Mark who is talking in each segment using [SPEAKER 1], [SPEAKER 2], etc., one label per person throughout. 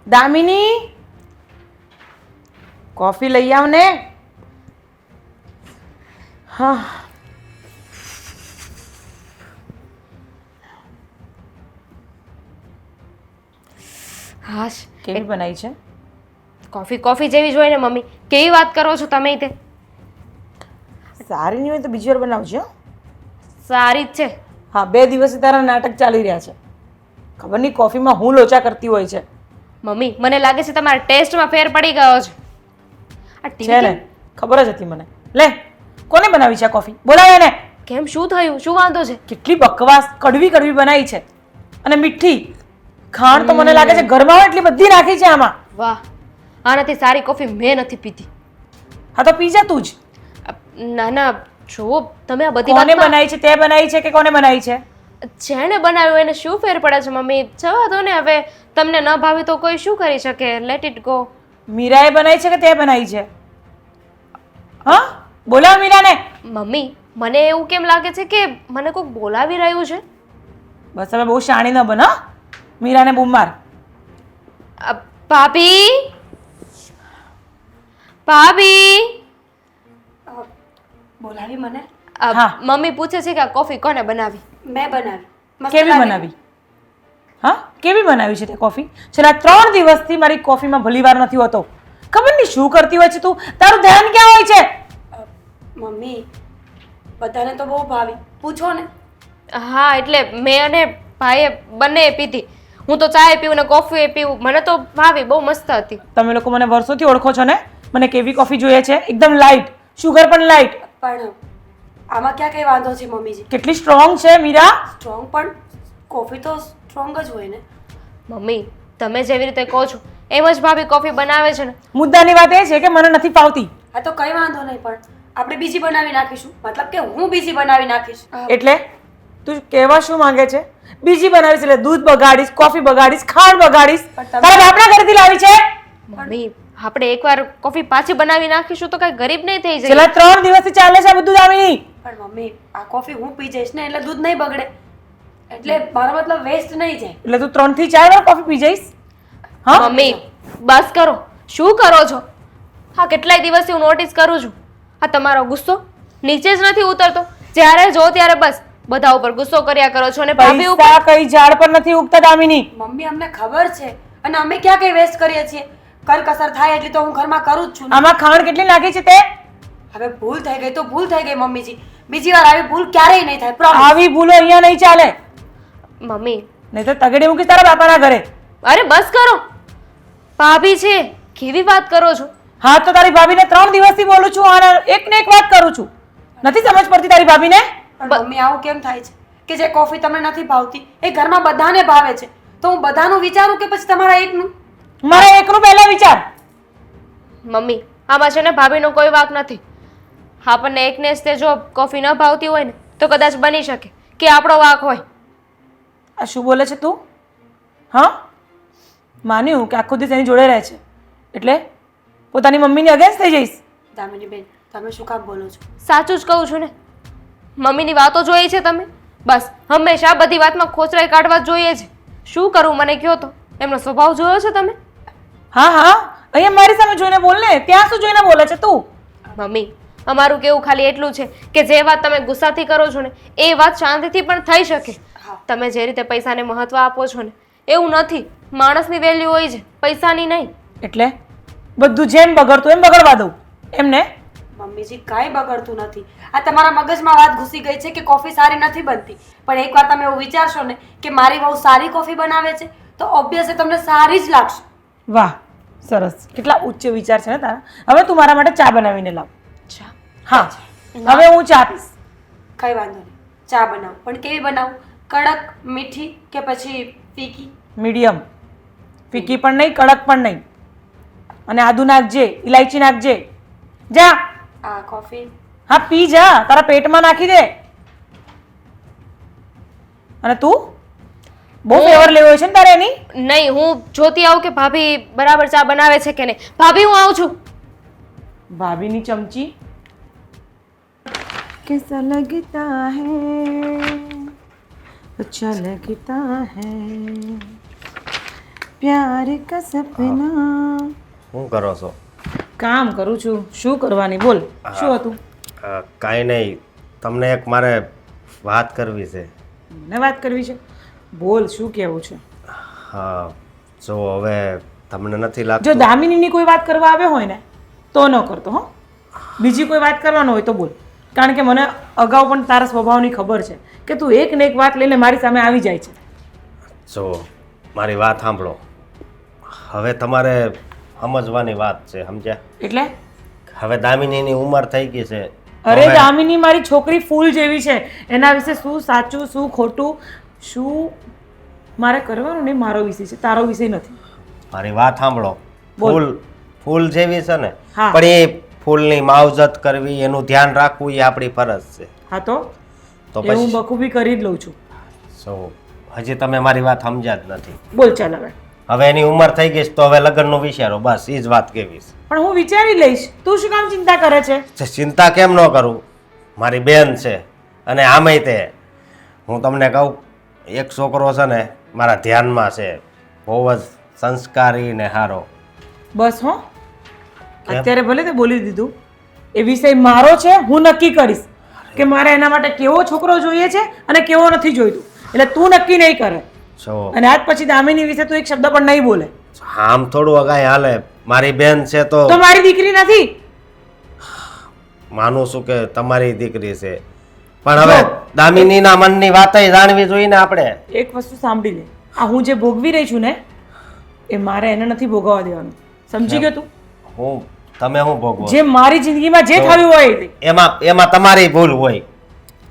[SPEAKER 1] Damini, coffee લઈ આવ ને. હા,
[SPEAKER 2] હાશ,
[SPEAKER 1] કેવી બનાવી છે?
[SPEAKER 2] કોફી કોફી જેવી જ હોય ને મમ્મી. કેવી વાત કરો છો તમે તે?
[SPEAKER 1] સારી નહીં હોય તો બીજી વાર બનાવજો.
[SPEAKER 2] સારી જ છે.
[SPEAKER 1] હા, 2 દિવસથી તારા નાટક ચાલી રહ્યા છે. ખબર નહીં કોફીમાં હું લોચા કરતી હોય છે.
[SPEAKER 2] મમ્મી, મને લાગે છે તમારા ટેસ્ટમાં ફેર પડી ગયો છે. આ
[SPEAKER 1] છે
[SPEAKER 2] ટીવી
[SPEAKER 1] ને, ખબર જ હતી મને. લે, કોને બનાવી છે આ કોફી? બોલાવે ને.
[SPEAKER 2] કેમ, શું થયું? શું વાંધો છે?
[SPEAKER 1] કેટલી બકવાસ, કડવી કડવી બનાવી છે અને મીઠી. ખાંડ તો મને લાગે છે ઘરમાં હોય એટલી બધી નાખી છે આમાં.
[SPEAKER 2] વાહ, આનાથી સારી કોફી મેં નથી પીતી.
[SPEAKER 1] હા તો પી જા તું જ.
[SPEAKER 2] ના ના, જો તમે આ બધી
[SPEAKER 1] કોને
[SPEAKER 2] વાતમાં
[SPEAKER 1] બનાવી છે? તે બનાવી છે કે કોને બનાવી છે?
[SPEAKER 2] જેણે બનાવ્યું એને શું ફેર પડે છે મમ્મી? જવા દો ને હવે. તમને ન ભાવી તો કોઈ શું કરી શકે? Let it go.
[SPEAKER 1] મીરાએ બનાવી છે કે તે બનાવી છે? હા, બોલાવ મીરાને.
[SPEAKER 2] મમ્મી, મને એવું કેમ લાગે છે કે મને કોઈક બોલાવી રહ્યું છે?
[SPEAKER 1] બસ હવે બહુ શાણી ન બન. હા, મીરાને બૂમ માર.
[SPEAKER 2] ભાભી, ભાભી.
[SPEAKER 3] બોલાવી મને?
[SPEAKER 1] હા.
[SPEAKER 2] મમ્મી પૂછે છે કે આ કોફી કોને બનાવી?
[SPEAKER 3] મેં બનાવી. મસ્ત
[SPEAKER 1] કેવી
[SPEAKER 3] લાગે.
[SPEAKER 1] બનાવી? હા, કેવી બનાવી છે તે કોફી? છેલ્લા 3 દિવસથી મારી કોફીમાં ભલીવાર નથી હોતો. ખબર નહીં શું કરતી હોય છે તું. તારું ધ્યાન ક્યાં હોય છે?
[SPEAKER 3] મમ્મી, બધાને તો બહુ ભાવી. પૂછો ને.
[SPEAKER 2] હા, એટલે મેં અને ભાઈએ બંને પીધી. હું તો ચાય પીવું ને કોફી પીવું. મને તો ભાવી, બહુ મસ્ત હતી.
[SPEAKER 1] તમે લોકો મને વર્ષોથી ઓળખો છો ને. મને કેવી કોફી જોઈએ છે? એકદમ લાઇટ, શુગર પણ લાઇટ.
[SPEAKER 3] પણ આમાં ક્યાં કઈ વાંધો છે મમ્મીજી?
[SPEAKER 1] કેટલી સ્ટ્રોંગ છે મીરા.
[SPEAKER 3] સ્ટ્રોંગ પણ કોફી તો સ્ટ્રોંગ જ હોય ને.
[SPEAKER 2] મમ્મી, તમે જેવી રીતે કહો છો એમ જ ભાભી કોફી બનાવે છે ને.
[SPEAKER 1] મુદ્દાની વાત એ છે કે મને નથી ફાવતી.
[SPEAKER 3] હા તો કઈ વાંધો નહીં, પણ આપણે બીજી બનાવી નાખીશું. મતલબ કે હું બીજી બનાવી નાખીશ.
[SPEAKER 1] એટલે તું કહેવા શું માંગે છે? બીજી બનાવીશ એટલે દૂધ બગાડીશ, કોફી બગાડીશ, ખાંડ બગાડીશ.
[SPEAKER 3] પણ તમે-
[SPEAKER 1] તારા બાપના ઘરેથી લાવી છે?
[SPEAKER 2] મમ્મી, આપણે એકવાર કોફી પાછી બનાવી નાખીશું તો કઈ ગરીબ નહીં થઈ જાય.
[SPEAKER 1] છેલ્લા 3 દિવસથી ચાલે છે આ બધું દામિની.
[SPEAKER 3] પણ મમ્મી, આ કોફી હું પી જઈશ ને એટલે દૂધ નહીં બગડે. એટલે મારો મતલબ વેસ્ટ નહીં જાય.
[SPEAKER 1] એટલે તું 3 થી 4 વાર કોફી પી જઈશ? હા
[SPEAKER 2] મમ્મી, બસ કરો. શું કરો છો? હા, કેટલાય દિવસથી હું નોટિસ કરું છું. આ તમારો ગુસ્સો નીચે જ નથી ઉતરતો. જ્યારે જો ત્યારે બસ બધા ઉપર ગુસ્સો કર્યા કરો છો અને ભાભી ઉપર.
[SPEAKER 1] પૈસા કઈ ઝાડ પર નથી ઉગતા દામિની.
[SPEAKER 3] મમ્મી, અમને ખબર છે અને અમે ક્યાં કઈ વેસ્ટ કરીએ છીએ. કરકસર થાય એટલી તો હું ઘરમાં કરું જ છું ને.
[SPEAKER 1] આમાં ખાંડ કેટલી નાખી છે તે?
[SPEAKER 3] હવે ભૂલ થઈ ગઈ તો ભૂલ થઈ ગઈ મમ્મીજી. બીજી વાર આવી ભૂલ ક્યારેય નહીં થાય. પ્રોમિસ.
[SPEAKER 1] આવી ભૂલો અહીંયા નહીં ચાલે.
[SPEAKER 2] મમ્મી,
[SPEAKER 1] નહીં તો તગડી મૂકીશ તારા બાપાના ઘરે.
[SPEAKER 2] અરે બસ કરો. ભાભી છે, કેવી વાત કરો છો?
[SPEAKER 1] હા તો તારી ભાભીને 3 દિવસથી બોલું છું અને એક ને એક વાત કરું છું. નથી સમજ પડતી તારી ભાભીને?
[SPEAKER 3] પણ મમ્મી, આવું કેમ થાય છે કે જે કોફી તમને નથી ભાવતી એ ઘરમાં બધાને ભાવે છે? તો હું બધાનું વિચારું કે પછી તમારા એકનું?
[SPEAKER 1] મારા એકનું પહેલા વિચાર.
[SPEAKER 2] મમ્મી, આમાં છે ને ભાભીનો કોઈ વાંક નથી. આપણને એકને જ તે જો કોફી ન ભાવતી હોય ને તો કદાચ બની શકે કે આપણો વાંક હોય.
[SPEAKER 1] આ શું બોલે છે તું? હા, માન્યું કે આખો દિવસ એની જોડે રહે છે એટલે પોતાની મમ્મીની અગેન્સ્ટ થઈ જઈશ.
[SPEAKER 3] દામિની બેન, તમે શું કામ બોલો છો?
[SPEAKER 2] સાચું જ કહું છું ને. મમ્મીની વાતો જોઈ છે તમે? બસ હંમેશા બધી વાતમાં ખોચરાઈ કાઢવા જ જોઈએ છે. શું કરું મને કહો તો? એમનો સ્વભાવ જોયો છે તમે?
[SPEAKER 1] હા હા, અહીંયા મારી સામે જોઈને બોલ ને. ત્યાં શું જોઈને બોલે છે તું?
[SPEAKER 2] મમ્મી, અમારું કેવું ખાલી એટલું છે કે જે વાત તમે ગુસ્સાથી કરો છો ને એ વાત શાંતિથી પણ થઈ શકે.
[SPEAKER 3] હા.
[SPEAKER 2] તમે જે રીતે પૈસાને મહત્વ આપો છો ને એવું નથી. માણસની વેલ્યુ હોય છે, પૈસાની નહીં.
[SPEAKER 1] એટલે બધું જેમ બગડતું એમ બગડવા દઉં એમને?
[SPEAKER 3] મમ્મીજી, કાંઈ બગડતું નથી. આ તમારા મગજમાં વાત ઘૂસી ગઈ છે કે કોફી સારી નથી બનતી. પણ એકવાર તમે એવું વિચારશો ને કે મારી બહુ સારી કોફી બનાવે છે તો ઓબ્વિયસલી તમને સારી જ લાગશે.
[SPEAKER 1] વાહ, સરસ. કેટલા ઉચ્ચ વિચાર છે ને તારા. હવે તું મારા માટે ચા બનાવીને લાવ.
[SPEAKER 2] અચ્છા,
[SPEAKER 1] હા, હવે હું ચા પીશ.
[SPEAKER 3] કઈ વાંધો નહીં, ચા બનાવું. પણ કેવી બનાવું? કડક, મીઠી કે પછી ફીકી?
[SPEAKER 1] મીડિયમ. ફીકી પણ નહીં, કડક પણ નહીં. અને આદુ નાખજે, ઇલાયચી નાખજે. જા.
[SPEAKER 3] આ કોફી
[SPEAKER 1] હા, પી જા. તારા પેટમાં નાખી દે. અને તું બહુ ફેવર લેવો છે ને તારે એની?
[SPEAKER 2] નહીં, હું જોતી આવું કે ભાભી બરાબર ચા બનાવે છે કે નહીં. ભાભી, હું આવું છું.
[SPEAKER 1] ભાભીની ચમચી. कैसा लगता है अच्छा लगता है પ્યાર કા સપના.
[SPEAKER 4] શું કરો છો?
[SPEAKER 1] કામ કરું છું. શું કરવાની બોલ, શું હતું?
[SPEAKER 4] કાંઈ નહીં, તમને એક મારે વાત કરવી છે.
[SPEAKER 1] મને વાત કરવી છે? બોલ, શું કહેવું છે?
[SPEAKER 4] હા, જો હવે તમને નથી
[SPEAKER 1] જો
[SPEAKER 4] લાગતું?
[SPEAKER 1] દામિનીની કોઈ વાત કરવા આવ્યો હોય ને તો ન કરતો હો. બીજી કોઈ વાત કરવાનો હોય તો બોલ, કારણ કે મને અગાઉ પણ તારા સ્વભાવની ખબર છે કે તું એક ને એક વાત લઈને મારી સામે આવી જાય છે.
[SPEAKER 4] જો મારી વાત સાંભળો. હવે તમારે સમજવાની વાત છે, સમજ્યા?
[SPEAKER 1] એટલે
[SPEAKER 4] હવે દામિનીની ઉંમર થઈ ગઈ છે.
[SPEAKER 1] અરે
[SPEAKER 4] હવે
[SPEAKER 1] દામિની મારી છોકરી ફૂલ જેવી છે. એના વિશે શું સાચું શું ખોટું શું મારે કરવાનું નહીં મારો વિષય છે, તારો વિષય નથી.
[SPEAKER 4] મારી વાત સાંભળો.
[SPEAKER 1] બોલ.
[SPEAKER 4] ફૂલ ફૂલ જેવી છે ને,
[SPEAKER 1] હા.
[SPEAKER 4] પણ એ ફૂલની માવજત કરવી, એનું ધ્યાન રાખવું એ આપણી ફરજ છે.
[SPEAKER 1] હા તો
[SPEAKER 4] તો
[SPEAKER 1] એ હું
[SPEAKER 4] પછી
[SPEAKER 1] બખૂબી કરી જ લઉં છું.
[SPEAKER 4] સો હજી તમે મારી વાત સમજ્યા જ નથી.
[SPEAKER 1] બોલ ચાલ હવે.
[SPEAKER 4] હવે એની ઉંમર થઈ ગઈ છે તો હવે લગ્નનું વિચારો, બસ એ જ વાત કેવી છે.
[SPEAKER 1] પણ હું વિચારી લઈશ. તું શું કામ ચિંતા કરે છે?
[SPEAKER 4] જે ચિંતા કેમ ન કરું, મારી બેન છે. અને આમેય તે હું તમને કહું, એક છોકરો છે ને મારા ધ્યાનમાં છે, બહુ જ સંસ્કારી ને સારો.
[SPEAKER 1] બસ હો,
[SPEAKER 4] કેમ?
[SPEAKER 1] અત્યારે ભલે તે બોલી દીધું, એ વિષય મારો છે. હું નક્કી કરીશ કે મારે એના માટે કેવો છોકરો જોઈએ છે અને કેવો નથી જોઈતું. એટલે તું નક્કી નહીં કરે.
[SPEAKER 4] છો
[SPEAKER 1] અને આજ પછી દામિની વિશે તું એક શબ્દ પણ નહીં બોલે.
[SPEAKER 4] આમ થોડું અગાઈ હાલે. મારી બેન છે તો
[SPEAKER 1] તો મારી દીકરી નથી.
[SPEAKER 4] માનું છું કે તમારી દીકરી છે, પણ હવે દામિનીના મનની વાતય જાણવી જોઈએ ને આપણે.
[SPEAKER 1] એક વસ્તુ સાંભળી લે, આ હું જે ભોગવી રહી છું ને એ મારે એને નથી ભોગવવા દેવાનું. સમજી ગયો તું?
[SPEAKER 4] હું તમે હું ભોગવો
[SPEAKER 1] જે મારી જિંદગીમાં જે થયું હોય એ તે.
[SPEAKER 4] એમાં તમારી ભૂલ હોય,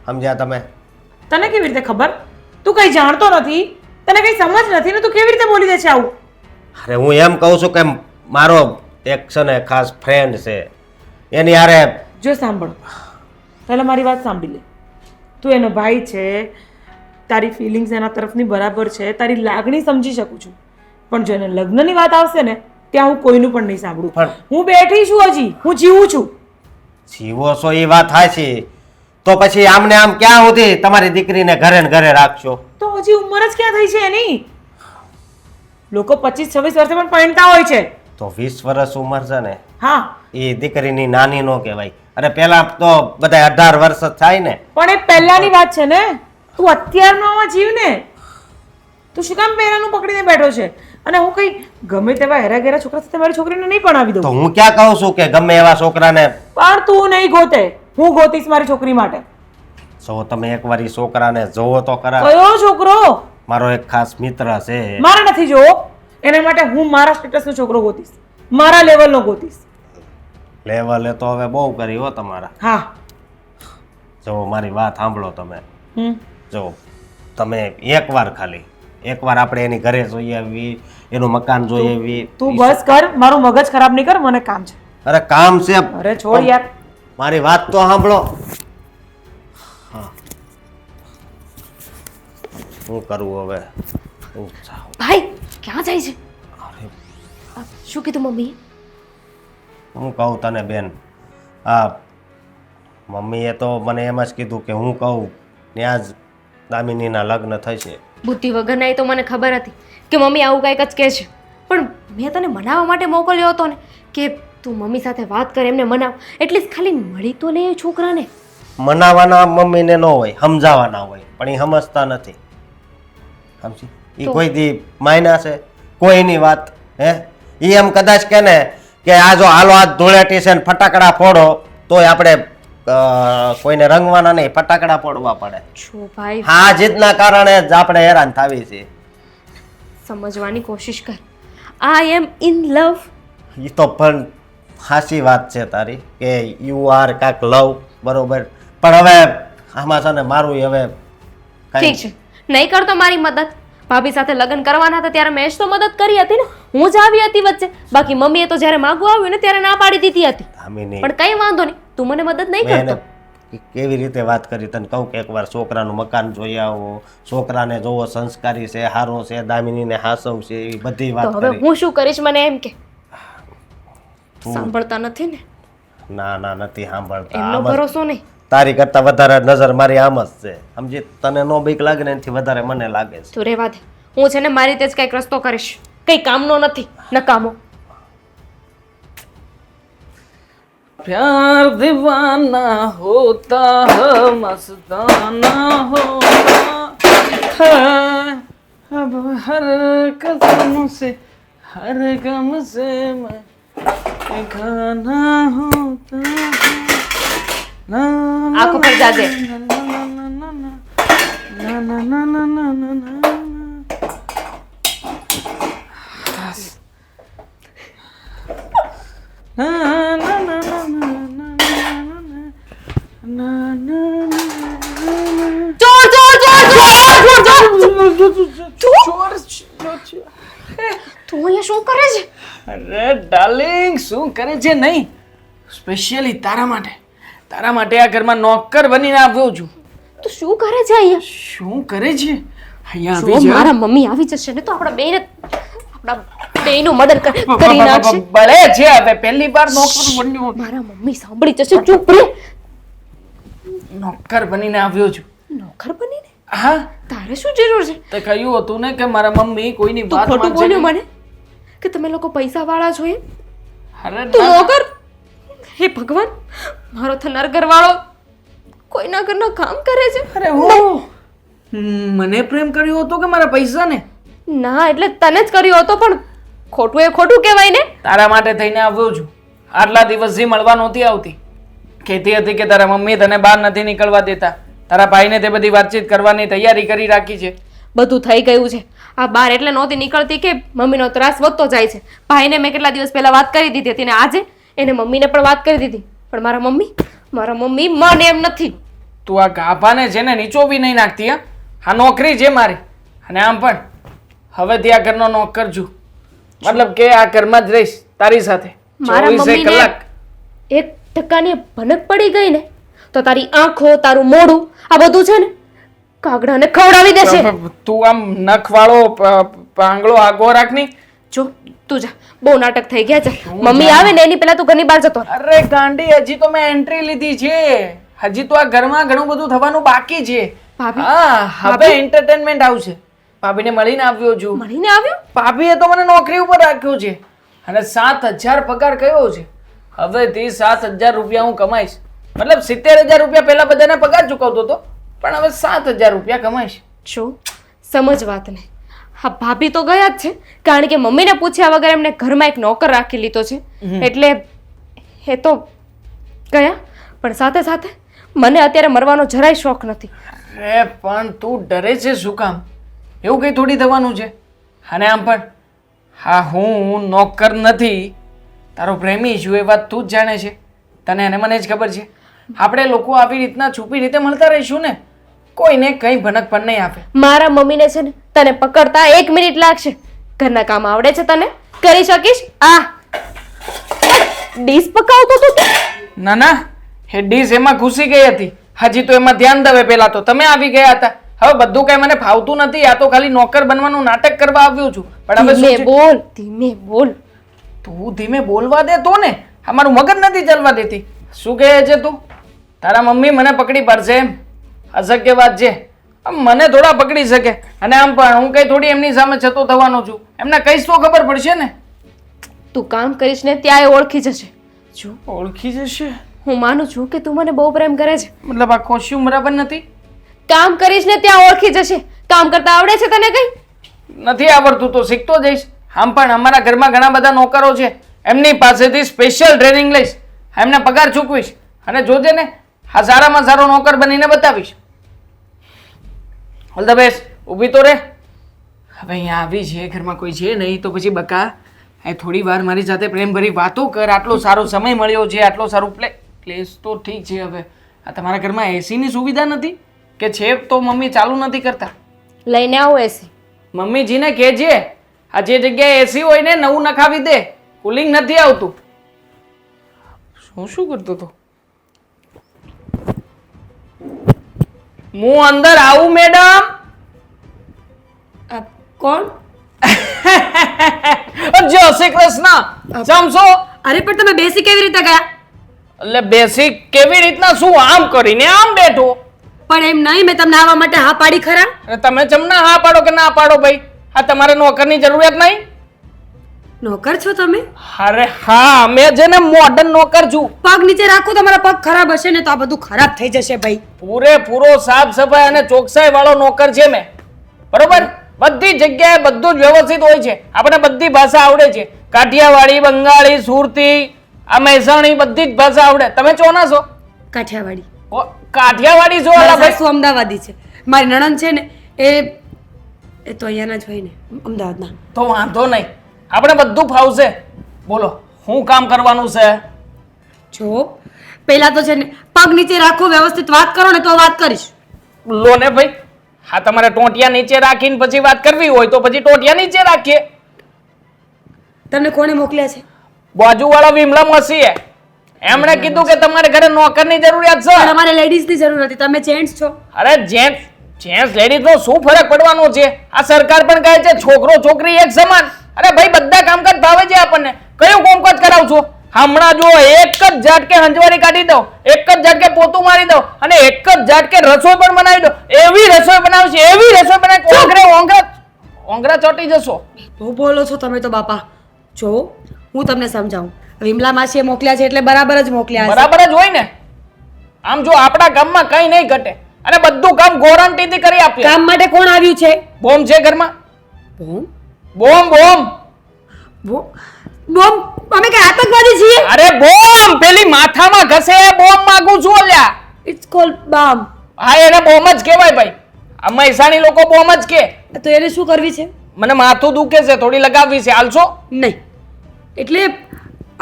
[SPEAKER 4] સમજ્યા તમે?
[SPEAKER 1] તને કેવી રીતે ખબર? તું કઈ જાણતો નથી, તને કઈ સમજ નથી ને તું કેવી રીતે બોલી દે છે આવું?
[SPEAKER 4] અરે હું એમ કહું છું કે મારો એક છે ને ખાસ ફ્રેન્ડ છે, એની હારે
[SPEAKER 1] જો સાંભળ, પહેલા મારી વાત સાંભળી લે. તું એનો ભાઈ છે, તારી ફિલિંગ્સ એના તરફની બરાબર છે, તારી લાગણી સમજી શકું છું, પણ જો એને લગ્નની વાત આવશે ને ત્યાં હું કોઈનું પણ નહીં સાંભળું.
[SPEAKER 4] પણ-
[SPEAKER 1] હું બેઠી છું, હજી હું જીવું છું.
[SPEAKER 4] જીવો છો એ વાત થાય છે, તો પછી આમને આમ ક્યાં સુધી તમારી દીકરીને ઘરે ને ઘરે રાખશો?
[SPEAKER 1] તો હજી ઉંમર જ ક્યાં થઈ છે એની? લોકો 25-26 વર્ષે પણ પરણતા હોય છે.
[SPEAKER 4] તો 20 વર્ષ ઉંમર છે ને,
[SPEAKER 1] હા,
[SPEAKER 4] એ દીકરીની નાની નો કહેવાય. અરે પેલા તો બધા 18 વર્ષ જ થાય ને.
[SPEAKER 1] પણ એ પહેલાની વાત છે ને. તું અત્યારનો આમાં જીવ ને. તું શું કામ પહેલાનું પકડીને બેઠો છે? અને હું કઈ ગમે તેવા હેરા ઘેરા છોકરા સાથે મારી છોકરીને નહીં ભણાવી
[SPEAKER 4] તો
[SPEAKER 1] દઉં.
[SPEAKER 4] હું ક્યાં કહું છું કે ગમે એવા છોકરાને.
[SPEAKER 1] પણ તું નહીં ગોતે, હું ગોતીશ મારી છોકરી માટે.
[SPEAKER 4] જો તમે એકવાર ઈ છોકરાને જોવો તો ખરા.
[SPEAKER 1] કયો છોકરો?
[SPEAKER 4] મારો એક ખાસ મિત્ર છે.
[SPEAKER 1] મારે નથી જોવો. એના માટે હું મારા સ્ટેટસનો છોકરો ગોતીશ, મારા લેવલનો ગોતીશ.
[SPEAKER 4] લેવલે તો હવે બહુ કરી હો તમારા.
[SPEAKER 1] હા.
[SPEAKER 4] જો મારી વાત સાંભળો તમે.
[SPEAKER 1] હમ.
[SPEAKER 4] જો તમે એકવાર આપણે એની ઘરે જોઈ આવી, એનું મકાન જોઈ આવી.
[SPEAKER 1] તું બસ કર, મારું મગજ ખરાબ નહીં કર, મને કામ છે.
[SPEAKER 4] અરે કામ છે.
[SPEAKER 1] અરે છોડ યાર.
[SPEAKER 4] મારી વાત તો સાંભળો. હા, શું કરવું હવે? હું જાઉં.
[SPEAKER 2] ભાઈ ક્યાં જાય છે?
[SPEAKER 4] અરે,
[SPEAKER 2] શું કીધું મમ્મીએ?
[SPEAKER 4] હું કહું તને બેન, હા, મમ્મીએ તો મને એમ જ કીધું કે હું કહું ત્યાં જ દામિનીના લગ્ન થશે.
[SPEAKER 2] બુદ્ધિ વગરના એ તો મને ખબર હતી કે મમ્મી આવું કંઈક જ કહે છે, પણ મેં તને મનાવવા માટે મોકલ્યો હતો ને કે તું મમ્મી સાથે વાત કર, એમને મનાવ. એટલીસ્ટ ખાલી મળી તો લે એ છોકરાને.
[SPEAKER 4] મનાવાના મમ્મીને ન હોય, સમજાવવાના હોય, પણ એ સમજતા નથી. સમજી? એ
[SPEAKER 2] તો?
[SPEAKER 4] કોઈ દી માયના છે કોઈની વાત? હે, એ એમ કદાચ કે ને કે આ જો હાલો આજ ધૂળેટી છે ને ફટાકડા ફોડો, તોય આપણે કોઈને રંગવાના નહીં, ફટાકડા ફોડવા પડે.
[SPEAKER 2] છો ભાઈ,
[SPEAKER 4] હા, જીતના કારણે જ આપણે હેરાન થાવી છે.
[SPEAKER 2] સમજવાની કોશિશ કર. આઈ એમ ઇન લવ.
[SPEAKER 4] એ તો પણ સાચી વાત છે તારી કે યુ આર કાંક લવ, બરોબર, પણ હવે આમાં છે ને મારું હવે
[SPEAKER 2] ઠીક છે, નહીં કરતો મારી મદદ. ભાભી સાથે લગ્ન કરવાના હતા ત્યારે મેં જ તો મદદ કરી હતી ને. હું જ આવી હતી વચ્ચે. બાકી મમ્મીએ તો જ્યારે માગવું આવ્યું ને ત્યારે ના પાડી દીધી હતી.
[SPEAKER 4] દામિની,
[SPEAKER 2] પણ કઈ વાંધો નહીં, તું મને મદદ નહીં
[SPEAKER 4] મેં
[SPEAKER 2] કરતો.
[SPEAKER 4] એને કેવી રીતે વાત કરી તને કહું કે એકવાર છોકરાનું મકાન જોઈ આવો, છોકરાને જોવો, સંસ્કારી છે, સારો છે, દામિનીને હાસવ છે, એવી બધી
[SPEAKER 2] તો
[SPEAKER 4] વાત
[SPEAKER 2] હવે
[SPEAKER 4] કરી.
[SPEAKER 2] હું શું કરીશ મને એમ કે?
[SPEAKER 4] તું-
[SPEAKER 2] સાંભળતા નથી ને,
[SPEAKER 4] ના નથી સાંભળતા.
[SPEAKER 2] એમનો
[SPEAKER 4] આમ જ
[SPEAKER 2] ભરોસો નહીં.
[SPEAKER 4] તારી કરતા વધારે નજર મારી આમ જ છે, સમજી? તને નો બીક લાગે ને એનાથી વધારે મને લાગે છે.
[SPEAKER 2] તું રહેવા દે, હું છે ને મારી રીતે જ કંઈક રસ્તો કરીશ. કઈ કામનો નથી નકામો.
[SPEAKER 5] प्यार दीवाना होता है मस्ताना होता है अब हर कदम से हर गम से मैं गाना होता है
[SPEAKER 2] આંખો પર જાજે. ચોર ચોર ચોર ચોર ચોર ચોર. તું અહીંયા શું કરે છે?
[SPEAKER 5] અરે ડાર્લિંગ શું કરે છે નહીં સ્પેશિયલી તારા માટે આ ઘરમાં નોકર બનીને આવ્યો છું.
[SPEAKER 2] તું શું કરે છે અહીંયા?
[SPEAKER 5] શું કરે છે અહીંયા
[SPEAKER 2] જો
[SPEAKER 5] આવી જા.
[SPEAKER 2] મારા મમ્મી આવી જશે ને તો આપણા બેયનું મર્ડર કરી નાખશે.
[SPEAKER 5] બળે છે હવે પહેલી વાર નોકર બન્યો
[SPEAKER 2] મારા મમ્મી સાંભળી જશે. ચૂપ રે.
[SPEAKER 5] નોકર બનીને આવ્યો છું.
[SPEAKER 2] નોકર બનીને
[SPEAKER 5] હા
[SPEAKER 2] તારે શું જરૂર છે?
[SPEAKER 5] તે કહ્યું હતું ને કે મારા મમ્મી કોઈની
[SPEAKER 2] તું
[SPEAKER 5] વાત
[SPEAKER 2] ખોટું
[SPEAKER 5] માનશે
[SPEAKER 2] બોલ્યો
[SPEAKER 5] નહીં.
[SPEAKER 2] મને કે તમે લોકો પૈસા વાળા છો એમ?
[SPEAKER 5] અરે
[SPEAKER 2] તું
[SPEAKER 5] ના.
[SPEAKER 2] નોકર? હે ભગવાન, મારો થનાર ઘરવાળો કોઈના ઘરના કામ કરે છે?
[SPEAKER 5] અરે હું મને પ્રેમ કર્યો હતો કે મારા પૈસા ને
[SPEAKER 2] ના એટલે તને જ કર્યો હતો, પણ ખોટું એ ખોટું કહેવાય ને.
[SPEAKER 5] તારા માટે થઈને આવ્યો છું. આટલા દિવસથી મળવા નહોતી આવતી. કહેતી હતી કે તારા મમ્મી તને બહાર નથી નીકળવા દેતા. તારા ભાઈને તે બધી વાતચીત કરવાની તૈયારી કરી રાખી છે.
[SPEAKER 2] બધું થઈ ગયું છે. આ બાર એટલે નહોતી નીકળતી કે મમ્મીનો ત્રાસ વધતો જાય છે. ભાઈને મેં કેટલા દિવસ પહેલા વાત કરી દીધી હતી ને આજે એને મમ્મીને પણ વાત કરી દીધી, પણ મારા મમ્મી માને એમ નથી.
[SPEAKER 5] તું આ ગાભાને છે ને નીચોવી નહીં નાખતી. હા નોકરી છે મારી, અને આમ પણ હવેથી આ ઘરનો નોકર છું. મતલબ કે આ ઘરમાં જ રહીશ તારી સાથે
[SPEAKER 2] મારા
[SPEAKER 5] 24
[SPEAKER 2] મમ્મીને
[SPEAKER 5] કલાક.
[SPEAKER 2] 1% ભનક પડી ગઈ ને તો તારી આંખો તારું મોઢું આ બધું છે ને કાગડાને ખવડાવી દેશે.
[SPEAKER 5] તું આમ નખવાળો પાંગળો આગો રાખની.
[SPEAKER 2] જો તું જા, બહુ નાટક થઈ ગયા છે. મમ્મી આવે ને એની પહેલા તું ઘરની બહાર જતો રહે.
[SPEAKER 5] અરે ગાંડી, હજી તો મેં એન્ટ્રી લીધી છે. હજી તો આ ઘરમાં ઘણું બધું થવાનું બાકી છે.
[SPEAKER 2] ભાભી?
[SPEAKER 5] હા હવે એન્ટરટેનમેન્ટ આવશે. ભાભીને મળીને આવ્યો છું.
[SPEAKER 2] મળીને આવ્યો?
[SPEAKER 5] ભાભીએ તો મને નોકરી ઉપર રાખ્યો છે અને 7,000 પગાર કયો છે. હવેથી 7,000 રૂપિયા હું કમાઈશ. મતલબ 70,000 રૂપિયા પહેલા બધાને પગાર ચૂકવતો હતો, પણ હવે 7,000 રૂપિયા કમાઈશ.
[SPEAKER 2] જો સમજ વાતને. હા ભાભી તો ગયા જ છે, કારણ કે મમ્મીને પૂછ્યા વગર એમને ઘરમાં એક નોકર રાખી લીધો છે, એટલે એ તો ગયા. પણ સાથે સાથે મને અત્યારે મરવાનો જરાય શોખ નથી.
[SPEAKER 5] અરે પણ તું ડરે છે શું કામ? એવું કઈ થોડી થવાનું છે. અને આમ પણ હા હું નોકર નથી, તારો પ્રેમી છું એ વાત તું જ જાણે છે. તને અને મને જ ખબર છે. આપણે લોકો આવી રીતના છુપી રીતે મળતા રહીશું ને, કોઈને કઈ ભનક પણ નહીં આપે.
[SPEAKER 2] મારા મમ્મીને છે ને તને પકડતા 1 મિનિટ લાગશે. ઘરના કામ આવડે છે તને? કરી શકીશ? આ ડીશ પકાવતો તો તું?
[SPEAKER 5] ના ના, એ ડીશ એમાં ઘૂસી ગઈ હતી. હજી તો એમાં ધ્યાન દવે. પેલા તો તમે આવી ગયા હતા. હવે બધું કઈ મને ફાવતું નથી. આ તો ખાલી નોકર બનવાનું નાટક કરવા આવ્યો છું. પણ હવે શું
[SPEAKER 2] ધીમે
[SPEAKER 5] છે?
[SPEAKER 2] બોલ, ધીમે બોલ.
[SPEAKER 5] તું ધીમે બોલવા દે તો ને. અમારું મગજ નથી ચાલવા દેતી. શું કહે છે તું? તારા મમ્મી મને પકડી પાડશે એમ? અશક્ય વાત છે. મને થોડા પકડી શકે. અને આમ પણ હું કઈ થોડી એમની સામે છતો થવાનો છું. એમને કહીશ તો ખબર પડશે ને.
[SPEAKER 2] તું કામ કરીશ ને ત્યાં એ ઓળખી જશે. જો
[SPEAKER 5] ઓળખી જશે?
[SPEAKER 2] હું માનું છું કે તું મને બહુ પ્રેમ કરે છે.
[SPEAKER 5] મતલબ આ કોસ્ટ્યુમ બરાબર નથી?
[SPEAKER 2] કામ કરીશ ને ત્યાં ઓળખી જશે. કામ કરતા આવડે છે તને કઈ?
[SPEAKER 5] નથી આવડતું તો શીખતો જઈશ. આમ પણ અમારા ઘરમાં ઘણા બધા નોકરો છે. એમની પાસેથી સ્પેશિયલ ટ્રેનિંગ લઈશ. એમને પગાર ચૂકવીશ અને જોજે ને આ સારામાં સારો નોકર બનીને બતાવીશ. All the best. ઊભી તો રે. હવે અહીંયા આવી છે, ઘરમાં કોઈ છે નહીં તો પછી બકા એ થોડી વાર મારી સાથે પ્રેમભરી વાતો કર. આટલો સારો સમય મળ્યો છે, આટલો સારું પ્લેસ તો ઠીક છે. હવે આ તમારા ઘરમાં એસીની સુવિધા નથી કે છે તો મમ્મી ચાલુ નથી કરતા?
[SPEAKER 2] લઈને આવો એસી.
[SPEAKER 5] મમ્મીજીને કહેજે આ જે જગ્યાએ એસી હોય ને નવું નખાવી દે. કુલિંગ નથી આવતું. શું કરતો તો? હું અંદર આવું મેડમ?
[SPEAKER 3] કોણ?
[SPEAKER 5] જય શ્રી કૃષ્ણ. જમશો?
[SPEAKER 3] અરે પણ તમે બેસી કેવી રીતે ગયા?
[SPEAKER 5] એટલે બેસી કેવી રીતના? શું આમ કરીને આમ બેઠો?
[SPEAKER 3] પણ એમ નહીં, મેં તમને આવવા માટે હા પાડી ખરા?
[SPEAKER 5] અને તમે જમના હા પાડો કે ના પાડો ભાઈ? આ તમારે નોકરની જરૂરિયાત નહીં?
[SPEAKER 3] નોકર છો તમે?
[SPEAKER 5] અરે હા, અમે છે ને મોડર્ન નોકર છું.
[SPEAKER 3] પગ નીચે રાખો, તમારા પગ ખરાબ હશે ને તો આ બધું ખરાબ થઈ જશે ભાઈ.
[SPEAKER 5] પૂરેપૂરો સાફ સફાઈ અને ચોકસાઈ વાળો નોકર છે મેં, બરોબર? બધી જગ્યાએ બધું જ વ્યવસ્થિત હોય છે. આપણે બધી ભાષા આવડે છે, કાઠિયાવાડી, બંગાળી, સુરતી, આ મહેસાણી, બધી જ ભાષા આવડે. તમે ચોના છો?
[SPEAKER 3] કાઠિયાવાડી.
[SPEAKER 5] કાઠિયાવાડી છો?
[SPEAKER 3] મારા
[SPEAKER 5] અલા ભાઈ,
[SPEAKER 3] સાસુ અમદાવાદી છે. મારી નણંદ છે ને એ તો અહીંયાના જ હોય ને, અમદાવાદના.
[SPEAKER 5] તો વાંધો નહીં, આપણે બધું ફાવશે. બોલો, શું કામ કરવાનું છે?
[SPEAKER 3] જો પહેલા તો છે ને પગ નીચે રાખો, વ્યવસ્થિત વાત કરો ને તો વાત કરીશ.
[SPEAKER 5] લો ને ભાઈ, હા, તમારે ટોટિયા નીચે રાખીને પછી વાત કરવી હોય તો પછી ટોટિયા નીચે રાખીએ.
[SPEAKER 3] તમને કોણે મોકલ્યા છે?
[SPEAKER 5] બાજુવાળા વિમલા મસીએ એમણે કીધું કે તમારે ઘરે નોકરની જરૂરિયાત છે.
[SPEAKER 3] પણ અમારે લેડીઝની જરૂર નથી, તમે જેન્ટ્સ છો.
[SPEAKER 5] અરે જેન્ટ્સ લેડીઝ નો શું ફરક પડવાનો છે? આ સરકાર પણ કહે છે છોકરો છોકરી એક સમાન. અરે ભાઈ, બધા કામકાજ ભાવે છે આપણને. કયું કામકાજ કરાવશો? હમણાં જો એક જ ઝાટકે હંજવારી કાઢી દો, એક જ ઝાટકે પોતું મારી દો અને એક જ ઝાટકે રસોઈ પણ બનાવી દો. એવી રસોઈ બનાવશે, એવી રસોઈ બનાવી, ઓંગરા ચોટી જશો.
[SPEAKER 3] બહુ બોલો છો તમે તો બાપા. જો હું તમને સમજાવું, વિમલા માસીએ મોકલ્યા છે એટલે બરાબર જ મોકલ્યા હશે.
[SPEAKER 5] બરાબર જ હોય ને. આમ જો આપણા ગામમાં કઈ નહીં ઘટે અને બધું કામ ગોરંટીથી કરી આપીએ.
[SPEAKER 3] કામ માટે કોણ આવ્યું છે?
[SPEAKER 5] બોમ્બ છે ઘરમાં?
[SPEAKER 3] બોમ
[SPEAKER 5] બોમ્બ બોમ્બ
[SPEAKER 3] બોમ અમે કઈ આતંકવાદી છીએ?
[SPEAKER 5] અરે બોમ્બ, પેલી માથામાં ઘસે બોમ્બ માંગુ છું અલ્યા.
[SPEAKER 3] ઇટ્સ કોલ્ડ બામ.
[SPEAKER 5] હા, એને બોમ્બ જ કહેવાય ભાઈ. આ મહેસાણી લોકો બોમ્બ જ કે.
[SPEAKER 3] તો એને શું કરવી છે?
[SPEAKER 5] મને માથું દુખે છે, થોડી લગાવવી છે, હાલશો?
[SPEAKER 3] નહીં, એટલે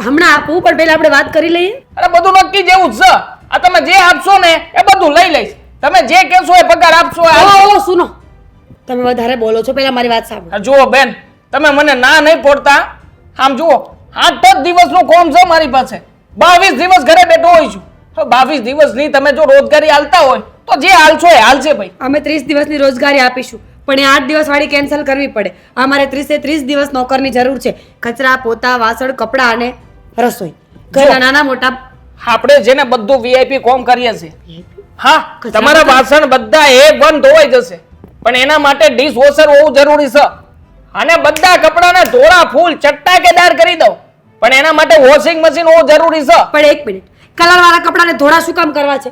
[SPEAKER 3] હમણાં આપવું પણ પહેલા આપણે વાત કરી લઈએ.
[SPEAKER 5] અરે બધું નક્કી જેવું જ છે. આ તમે જે આપશો ને એ બધું લઈ લઈશ. તમે જે કહેશો એ પગાર આપશો એ હાલશે.
[SPEAKER 3] ઓ સુનો, તમે વધારે બોલો છો, પહેલા મારી વાત સાંભળો.
[SPEAKER 5] આ જુઓ બેન, તમે મને ના નહીં પડતા. આમ જુઓ, 8 જ દિવસનું કોમ છે મારી પાસે. 22 દિવસ ઘરે બેઠો હોય છું. 22 દિવસની તમે જો રોજગારી આલતા હોય તો જે હાલશો એ હાલશે ભાઈ.
[SPEAKER 3] અમે 30 દિવસની રોજગારી આપીશું, પણ એ 8 દિવસ વાળી કેન્સલ કરવી પડે. અમારે 30 દિવસ નોકરની જરૂર છે. કચરા, પોતા, વાસણ, કપડાં અને રસોઈ, ઘરના નાના મોટા.
[SPEAKER 5] આપણે જેને બધું વીઆઈપી કોમ કરીએ છીએ. હા, તમારા વાસણ બધા એક વન ધોવાઈ જશે, પણ એના માટે ડિશ વોશર હોવું જરૂરી છે. અને બધા કપડાને ધોળા ફૂલ ચટાકેદાર કરી દો, પણ એના માટે વોશિંગ મશીન હોવું જરૂરી છે.
[SPEAKER 3] પણ એક મિનિટ, કલર વાળા કપડાને ધોળા શું કામ કરવા છે?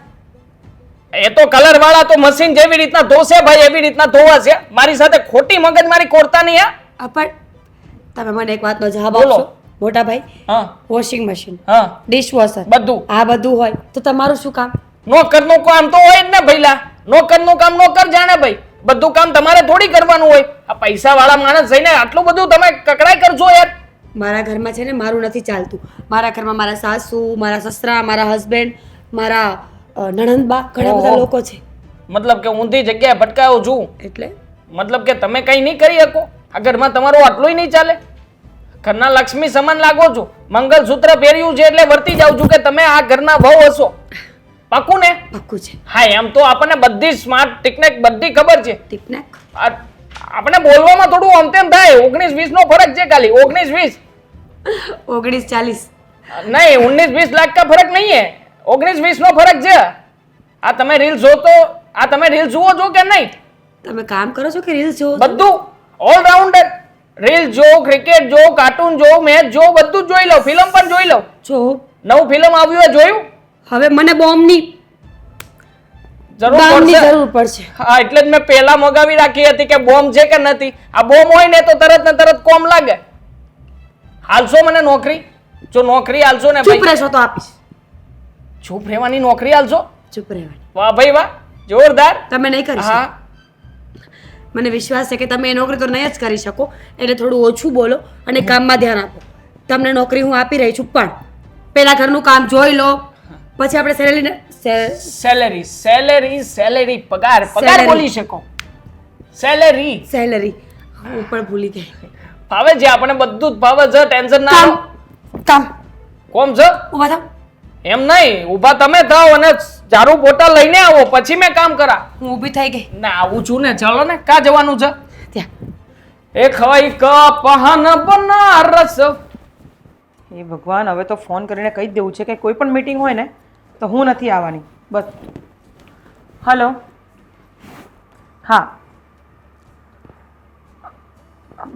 [SPEAKER 5] એ તો કલર વાળા તો મશીન જેવી રીતના ધોશે ભાઈ, એવી રીતના ધોવા છે. મારી સાથે ખોટી મગજમારી કોરતા નહીં.
[SPEAKER 3] પણ તમે મને એક વાતનો જવાબ
[SPEAKER 5] બોલો.
[SPEAKER 3] આપશો મોટા ભાઈ?
[SPEAKER 5] હા
[SPEAKER 3] વોશિંગ મશીન,
[SPEAKER 5] હા,
[SPEAKER 3] ડિશવોશર,
[SPEAKER 5] બધું.
[SPEAKER 3] આ બધું હોય તો તમારું શું કામ?
[SPEAKER 5] નોકરનું કામ તો હોય જ ને ભઈલા. નોકરનું કામ નોકર જાણે ભાઈ. બધું કામ તમારે થોડી કરવાનું હોય. આ પૈસા વાળા માણસ થઈને આટલું બધું તમે કકડાઈ કરશો યાર.
[SPEAKER 3] મારા ઘરમાં છે ને મારું નથી ચાલતું. મારા ઘરમાં મારા સાસુ, મારા સસરા, મારા હસબન્ડ, મારા નણંદબા, ઘણા બધા
[SPEAKER 5] ઓહો.
[SPEAKER 3] લોકો છે.
[SPEAKER 5] મતલબ કે ઊંધી જગ્યાએ ભટકાયો છું.
[SPEAKER 3] એટલે
[SPEAKER 5] મતલબ કે તમે કઈ નહીં કરી શકો. આ ઘરમાં તમારું આટલું નહીં ચાલે. ઘરના લક્ષ્મી સમાન લાગો છો. મંગલસૂત્ર પહેર્યું છે એટલે વર્તી જાઉં છું કે તમે આ ઘરના વહુ હશો. પાકું ને?
[SPEAKER 3] પાક્કું છે.
[SPEAKER 5] હા, એમ તો આપણને બધી સ્માર્ટ ટેકનિક બધી ખબર છે.
[SPEAKER 3] ટીકનાક.
[SPEAKER 5] આપણે બોલવામાં થોડું આમ તેમ થાય. 19-20 નો ફરક છે ખાલી. 19-20
[SPEAKER 3] 19-40.
[SPEAKER 5] નહીં, 19-20 લાખ का फर्क नहीं है. 19-20 નો ફરક છે. આ તમે રીલ જુઓ છો કે નહીં?
[SPEAKER 3] તમે કામ કરો છો કે રીલ્સ જોવો છો?
[SPEAKER 5] બધું ઓલરાઉન્ડર. રીલ જો, ક્રિકેટ જો, કાર્ટૂન જો, મેચ જો, બધું જ જોઈ લો. ફિલ્મ પણ જોઈ લો.
[SPEAKER 3] જો
[SPEAKER 5] નવું ફિલ્મ આવ્યું હોય જોયું?
[SPEAKER 3] હવે મને બોમ્બની જરૂર પડશે.
[SPEAKER 5] હા, એટલે જ મેં પહેલા મગાવી રાખી હતી કે બોમ્બ છે કે નથી. આ બોમ્બ હોય ને તો તરત ને તરત કોમ લાગે. હાલશો મને નોકરી? જો નોકરી હાલશો ને
[SPEAKER 3] ચૂપ
[SPEAKER 5] ભાઈ,
[SPEAKER 3] રહેશો તો આપીશ.
[SPEAKER 5] ચૂપ રહેવાની નોકરી હાલશો?
[SPEAKER 3] ચૂપ રહેવાની.
[SPEAKER 5] વાહ ભાઈ વાહ, જોરદાર.
[SPEAKER 3] તમે નહીં કરી શકો.
[SPEAKER 5] હા,
[SPEAKER 3] મને વિશ્વાસ છે કે તમે એ નોકરી તો નહીં જ કરી શકો, એટલે થોડું ઓછું બોલો અને કામમાં ધ્યાન આપો. તમને નોકરી હું આપી રહી છું, પણ પહેલા ઘરનું કામ જોઈ લો, પછી આપણે
[SPEAKER 5] સેલેરી પગાર
[SPEAKER 3] Salary.
[SPEAKER 5] બોલી શકો. સેલેરી
[SPEAKER 3] સેલરી હું પણ ભૂલી ગઈ.
[SPEAKER 5] ભાવે છે, આપણે બધું જ ભાવે છે. ટેન્શન ના
[SPEAKER 3] કામ
[SPEAKER 5] લો.
[SPEAKER 3] કામ
[SPEAKER 5] કોમ છે
[SPEAKER 3] ઊભા થાવ.
[SPEAKER 5] એમ નહીં, ઊભા તમે થાવ અને ઝાડુ પોતા લઈને આવો પછી મેં કામ કરા.
[SPEAKER 3] હું ઊભી થઈ ગઈ.
[SPEAKER 5] ના આવું છું ને, ચાલો ને. કા જવાનું છે?
[SPEAKER 3] ત્યાં
[SPEAKER 5] એ ખવાઈ કપહન બનારસ.
[SPEAKER 1] એ ભગવાન, હવે તો ફોન કરીને કહી જ દેવું છે કે કોઈ પણ મીટિંગ હોય ને તો હું નથી આવવાની. બસ. હલો. હા,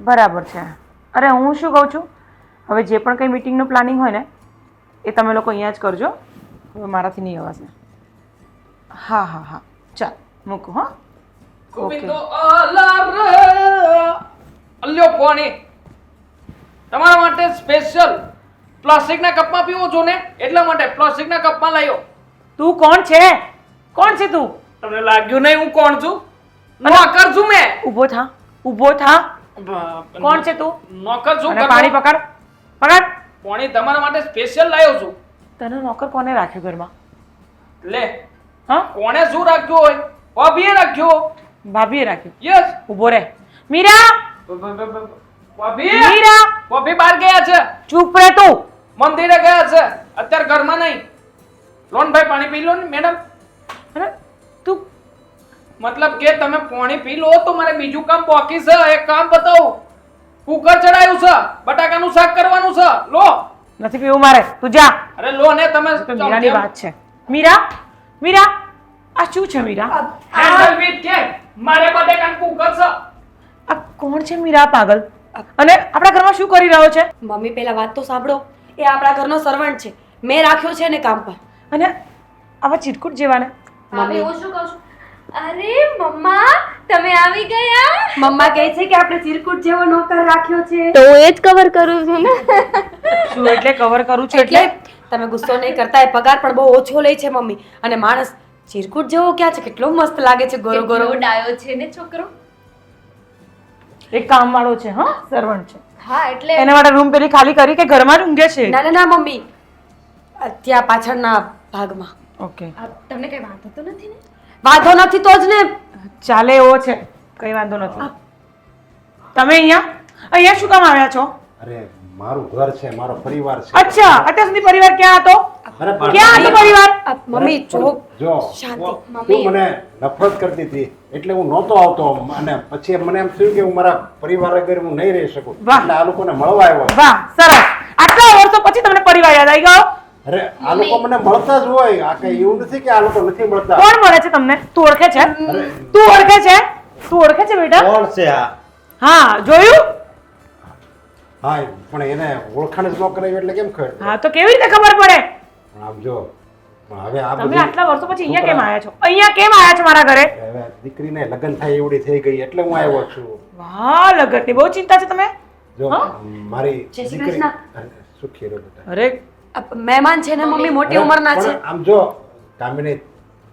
[SPEAKER 1] બરાબર છે. અરે હું શું કહું છું, હવે જે પણ કંઈ મીટિંગનું પ્લાનિંગ હોય ને એ તમે લોકો અહીંયા જ કરજો. હવે મારાથી નહીં અવાશે. હા હા હા ચાલ મૂકું. હા
[SPEAKER 5] ગોવિંદો અલ્યો પાણી તમારા માટે સ્પેશિયલ પ્લાસ્ટિકના કપમાં પીવો છો ને એટલા માટે પ્લાસ્ટિકના કપમાં લાવ્યો.
[SPEAKER 1] તું કોણ છે? કોણ છે તું?
[SPEAKER 5] તમને લાગ્યું નહીં હું કોણ છું? નોકર છું મેં.
[SPEAKER 1] ઊભો થા, ઊભો થા. કોણ છે તું?
[SPEAKER 5] નોકર છું.
[SPEAKER 1] અને પાણી પકડ, પકડ.
[SPEAKER 5] પાણી તમારા માટે સ્પેશિયલ લાવ્યો છું.
[SPEAKER 1] તને નોકર કોને રાખ્યો ઘરમાં?
[SPEAKER 5] લે
[SPEAKER 1] હા
[SPEAKER 5] કોણે શું રાખ્યું હોય? ભાભીએ રાખ્યો.
[SPEAKER 1] ભાભીએ રાખ્યો.
[SPEAKER 5] યસ.
[SPEAKER 1] ઊભો રહે. મીરા,
[SPEAKER 5] ભાભી
[SPEAKER 1] મીરા,
[SPEAKER 5] ભાભી બહાર ગયા છે.
[SPEAKER 1] ચૂપ રહે તું.
[SPEAKER 5] મંદિરે ગયા છે અત્યારે ઘરમાં નહીં. લોન ભાઈ પાણી પી લો ને મેડમ.
[SPEAKER 1] અરે તું
[SPEAKER 5] મતલબ કે તમે પાણી પી લો તો મારે બીજું કામ બાકી છે. એક કામ બતાવું. કુકર ચડાયું છે, બટાકાનું શાક કરવાનું છે. લો.
[SPEAKER 1] નથી પીવું મારે. તું જા.
[SPEAKER 5] અરે લો ને તમે.
[SPEAKER 1] તો મીરાની વાત છે. મીરા, મીરા, આ શું છે મીરા?
[SPEAKER 5] Handle with cake. મારે બટાકાનું કુકર છે.
[SPEAKER 1] આ કોણ છે મીરા પાગલ? અને આપણા ઘરમાં શું કરી રહ્યો છે?
[SPEAKER 3] મમ્મી પહેલા વાત તો સાંભળો. એ આપણા ઘરનો સર્વન્ટ છે. મેં રાખ્યો છે ને કામ પર.
[SPEAKER 1] અને આવા ચીટકુટ જેવા ને
[SPEAKER 2] ભાભી હું શું કહું છું? અરે મમ્મા તમે આવી ગયા.
[SPEAKER 3] મમ્મા કહે છે કે આપણે ચિરકુટ જેવો નોકર રાખ્યો છે.
[SPEAKER 2] તો હું એ જ કવર કરું છું ને.
[SPEAKER 1] શું એટલે કવર કરું છું
[SPEAKER 3] એટલે
[SPEAKER 1] એટલે?
[SPEAKER 3] તમે ગુસ્સો નહીં કરતા. એ પગાર પણ બહુ ઓછો લે છે મમ્મી. અને માણસ ચિરકુટ જેવો ક્યાં છે? કેટલો મસ્ત લાગે છે, ગોરો ગોરો.
[SPEAKER 2] કેટલો ડાયો છે ને છોકરો.
[SPEAKER 1] એક કામવાળો છે. હા સર્વન્ટ છે.
[SPEAKER 2] હા એટલે
[SPEAKER 1] એના માટે રૂમ પેલી ખાલી કરી કે ઘરમાં જ ઊંઘે છે?
[SPEAKER 3] ના ના ના મમ્મી, ત્યાં પાછળના ભાગમાં.
[SPEAKER 1] ઓકે
[SPEAKER 2] તમને કઈ વાંધો તો નથી ને?
[SPEAKER 3] વાંધો નથી તો જ ને.
[SPEAKER 1] ચાલે એવો છે, કઈ વાંધો નથી. તમે અહીંયા શું કામ આવ્યા છો?
[SPEAKER 6] અરે મારું ઘર છે, મારો પરિવાર છે.
[SPEAKER 1] અચ્છા, અત્યાર સુધી પરિવાર ક્યાં હતો?
[SPEAKER 6] અરે
[SPEAKER 1] ક્યાં હતો પરિવાર?
[SPEAKER 3] મમ્મી જો
[SPEAKER 6] જો તું મને નફરત કરતી હતી એટલે હું નહોતો આવતો અને પછી મને એમ થયું કે હું મારા પરિવાર વગર હું નહીં રહી શકું.
[SPEAKER 1] વાહ.
[SPEAKER 6] એટલે આ લોકોને મળવા આવ્યો.
[SPEAKER 1] વાહ સરસ. આટલા વર્ષો પછી તમને પરિવાર યાદ આવી ગયો?
[SPEAKER 6] અરે આ લોકો મને મળતા જ હોય. આ કઈ એવું નથી કે આ લોકો નથી મળતા.
[SPEAKER 1] કોણ મળે છે તમને? તું ઓળખે છે? તું ઓળખે છે? તું ઓળખે છે બેટા?
[SPEAKER 4] કોણ છે આ?
[SPEAKER 1] હા જોયું?
[SPEAKER 6] હા પણ એને ઓળખાણ જ ન કરાવી એટલે કેમ ખબર?
[SPEAKER 1] હા તો કેવી રીતે ખબર પડે?
[SPEAKER 6] પણ આમ જો પણ હવે આ
[SPEAKER 1] તમે
[SPEAKER 6] બધી
[SPEAKER 1] આટલા વર્ષો પછી અહીંયા કેમ આવ્યા છો? અહીંયા કેમ આવ્યા છો મારા ઘરે?
[SPEAKER 6] હવે દીકરીને લગ્ન થાય એવડી થઈ ગઈ એટલે હું આવ્યો છું.
[SPEAKER 1] વાહ લગનની બહુ ચિંતા છે તમે.
[SPEAKER 6] જો મારી
[SPEAKER 3] જય શ્રી
[SPEAKER 6] દીકરી
[SPEAKER 3] કૃષ્ણ.
[SPEAKER 6] અરે, સુખી રહો બેટા.
[SPEAKER 1] અરે
[SPEAKER 3] મહેમાન છે ને મમ્મી, મોટી ઉંમરના છે.
[SPEAKER 6] પણ આમ જો કામિની,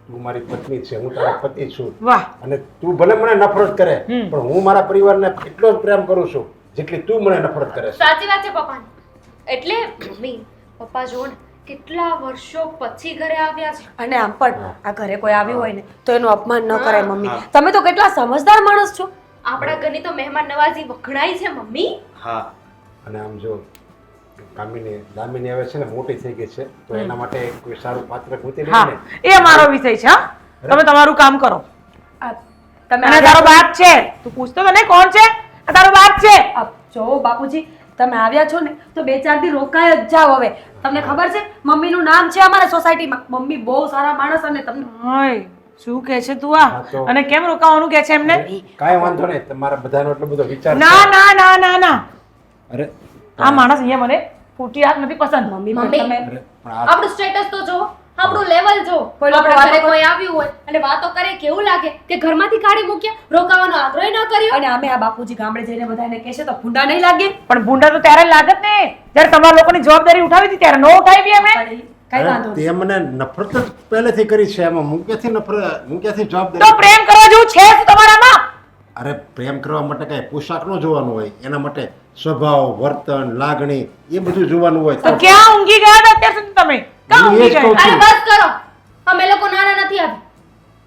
[SPEAKER 6] તું મારી પત્ની છે, હું તારો પતિ છું.
[SPEAKER 1] વાહ
[SPEAKER 6] અને તું ભલે મને નફરત કરે પણ હું મારા પરિવારને એટલો જ પ્રેમ કરું છું જેટલી તું મને નફરત કરે છે.
[SPEAKER 2] સાચી વાત છે પપ્પાની. એટલે મમ્મી પપ્પા જો ને કેટલા વર્ષો પછી ઘરે આવ્યા છે.
[SPEAKER 3] અને આમ પણ આ ઘરે કોઈ આવ્યું હોય ને તો એનું અપમાન ન કરાય મમ્મી. તમે તો કેટલા સમજદાર માણસ છો.
[SPEAKER 2] આપણા ઘરની તો મહેમાન નવાજી વખણાય છે મમ્મી.
[SPEAKER 4] હા
[SPEAKER 6] અને આમ જો દામિની હવે છે ને મોટી થઈ ગઈ છે તો એના માટે કોઈ સારું પાત્ર ગોતી લે
[SPEAKER 1] હા
[SPEAKER 6] ને.
[SPEAKER 1] એ અમારો વિષય છે. હા તમે તમારું કામ કરો.
[SPEAKER 3] તમે
[SPEAKER 1] અને તારો બાપ છે, તું પૂછતો તો નહીં કોણ છે? આ તારો બાપ છે.
[SPEAKER 3] જો બાપુજી તમે આવ્યા છો ને તો 2-4 દી રોકાય જ જાઓ. હવે તમને ખબર છે મમ્મીનું નામ છે અમારા સોસાયટીમાં. મમ્મી બહુ સારા માણસ અને તમને
[SPEAKER 1] હાય શું કહે છે તું આ?
[SPEAKER 6] હા તો.
[SPEAKER 1] અને કેમ રોકાવાનું કહે છે એમને?
[SPEAKER 6] કાંઈ વાંધો નહીં, તમારા બધાનો એટલો બધો વિચાર છે.
[SPEAKER 1] ના ના ના ના ના
[SPEAKER 6] અરે
[SPEAKER 1] આ માણસ અહીંયા મને ફૂટી હાથ નથી પસંદ.
[SPEAKER 3] Mummy
[SPEAKER 2] mummy.
[SPEAKER 3] પણ તમે
[SPEAKER 6] અરે પણ આ
[SPEAKER 2] આપણું સ્ટેટસ તો જો, આપણું લેવલ જો.
[SPEAKER 3] કોઈ લોકો
[SPEAKER 2] આપણા ઘરે
[SPEAKER 3] વાતો
[SPEAKER 2] કોઈ આવ્યું હોય અને વાતો કરે કેવું લાગે કે ઘરમાંથી કાઢી મૂક્યા, રોકાવાનો આગ્રહ ન કર્યો.
[SPEAKER 3] અને આમે આ બાપુજી ગામડે જઈને બધાને કહેશે તો ભૂંડા નહીં લાગે.
[SPEAKER 1] પણ ભૂંડા તો ત્યારે લાગત ને જ્યારે તમારા લોકોની જવાબદારી ઉઠાવી હતી ત્યારે ન ઉઠાવી અમે.
[SPEAKER 3] પણ કઈ વાંધો
[SPEAKER 6] તે મને નફરત જ પહેલેથી કરી છે. એમાં હું ક્યાંથી નફરત, હું ક્યાંથી
[SPEAKER 1] તો
[SPEAKER 6] જવાબદારી?
[SPEAKER 1] પ્રેમ કરવા જેવું છે શું તમારામાં?
[SPEAKER 6] અરે પ્રેમ કરવા માટે કઈ પોશાક ન જોવાનું હોય, એના માટે સ્વભાવ, વર્તન, લાગણી એ બધું જોવાનું હોય.
[SPEAKER 1] તો ક્યાં ઊંઘી ગયા હતા અત્યાર સુધી તમે? ક્યાં
[SPEAKER 6] હું એ
[SPEAKER 1] ઊંઘી
[SPEAKER 6] જ કહું
[SPEAKER 1] ગયા?
[SPEAKER 2] અરે બસ કરો. અમે લોકો નાના નથી આવી.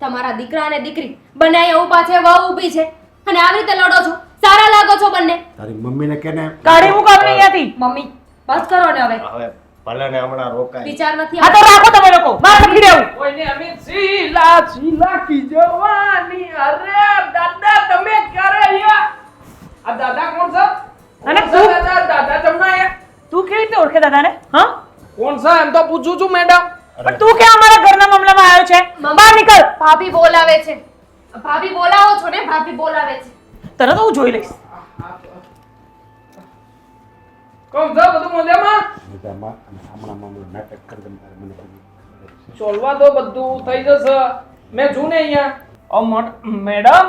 [SPEAKER 2] તમારા દીકરા અને દીકરી બંને અહીંયા ઊભા છે, વહુ ઊભી છે અને આવી રીતે લડો છો. સારા લાગો છો બંને.
[SPEAKER 6] તારી મમ્મીને કેને
[SPEAKER 1] કાઢી મૂકો અમને અહીંયાથી.
[SPEAKER 3] મમ્મી બસ કરો ને હવે.
[SPEAKER 4] હવે ભલે ને હમણાં રોકાય.
[SPEAKER 2] વિચાર નથી
[SPEAKER 1] હા તો
[SPEAKER 2] આવતો.
[SPEAKER 1] રાખો તમે લોકો. મારે નથી રહેવું.
[SPEAKER 5] કોઈને અમે શીલા કી જવાની. અરે દાદા તમે ક્યારે આવ્યા? આ દાદા કોણ છે?
[SPEAKER 1] અને
[SPEAKER 5] કોણ છે
[SPEAKER 1] તું?
[SPEAKER 5] દાદા જમના આયા?
[SPEAKER 1] તું કેવી રીતે ઓળખે દાદાને? હા
[SPEAKER 5] કોણ છે એમ તો પૂછું છું મેડમ.
[SPEAKER 1] પણ તું ક્યાં અમારા ઘરના મામલામાં આવ્યો છે? બહાર નીકળ.
[SPEAKER 2] ભાભી બોલાવે છે. ભાભી બોલાવો છો ને? ભાભી બોલાવે છે.
[SPEAKER 1] તરત હું જોઈ લઈશ.
[SPEAKER 5] કોમ છો બધું મજામાં
[SPEAKER 6] બધામાં અને હમણાં નાટક કરી દે તારે મને બધું ખબર છે.
[SPEAKER 5] ચોલવા દો બધું થઈ જશે મેં છું ને અહીંયા મેડમ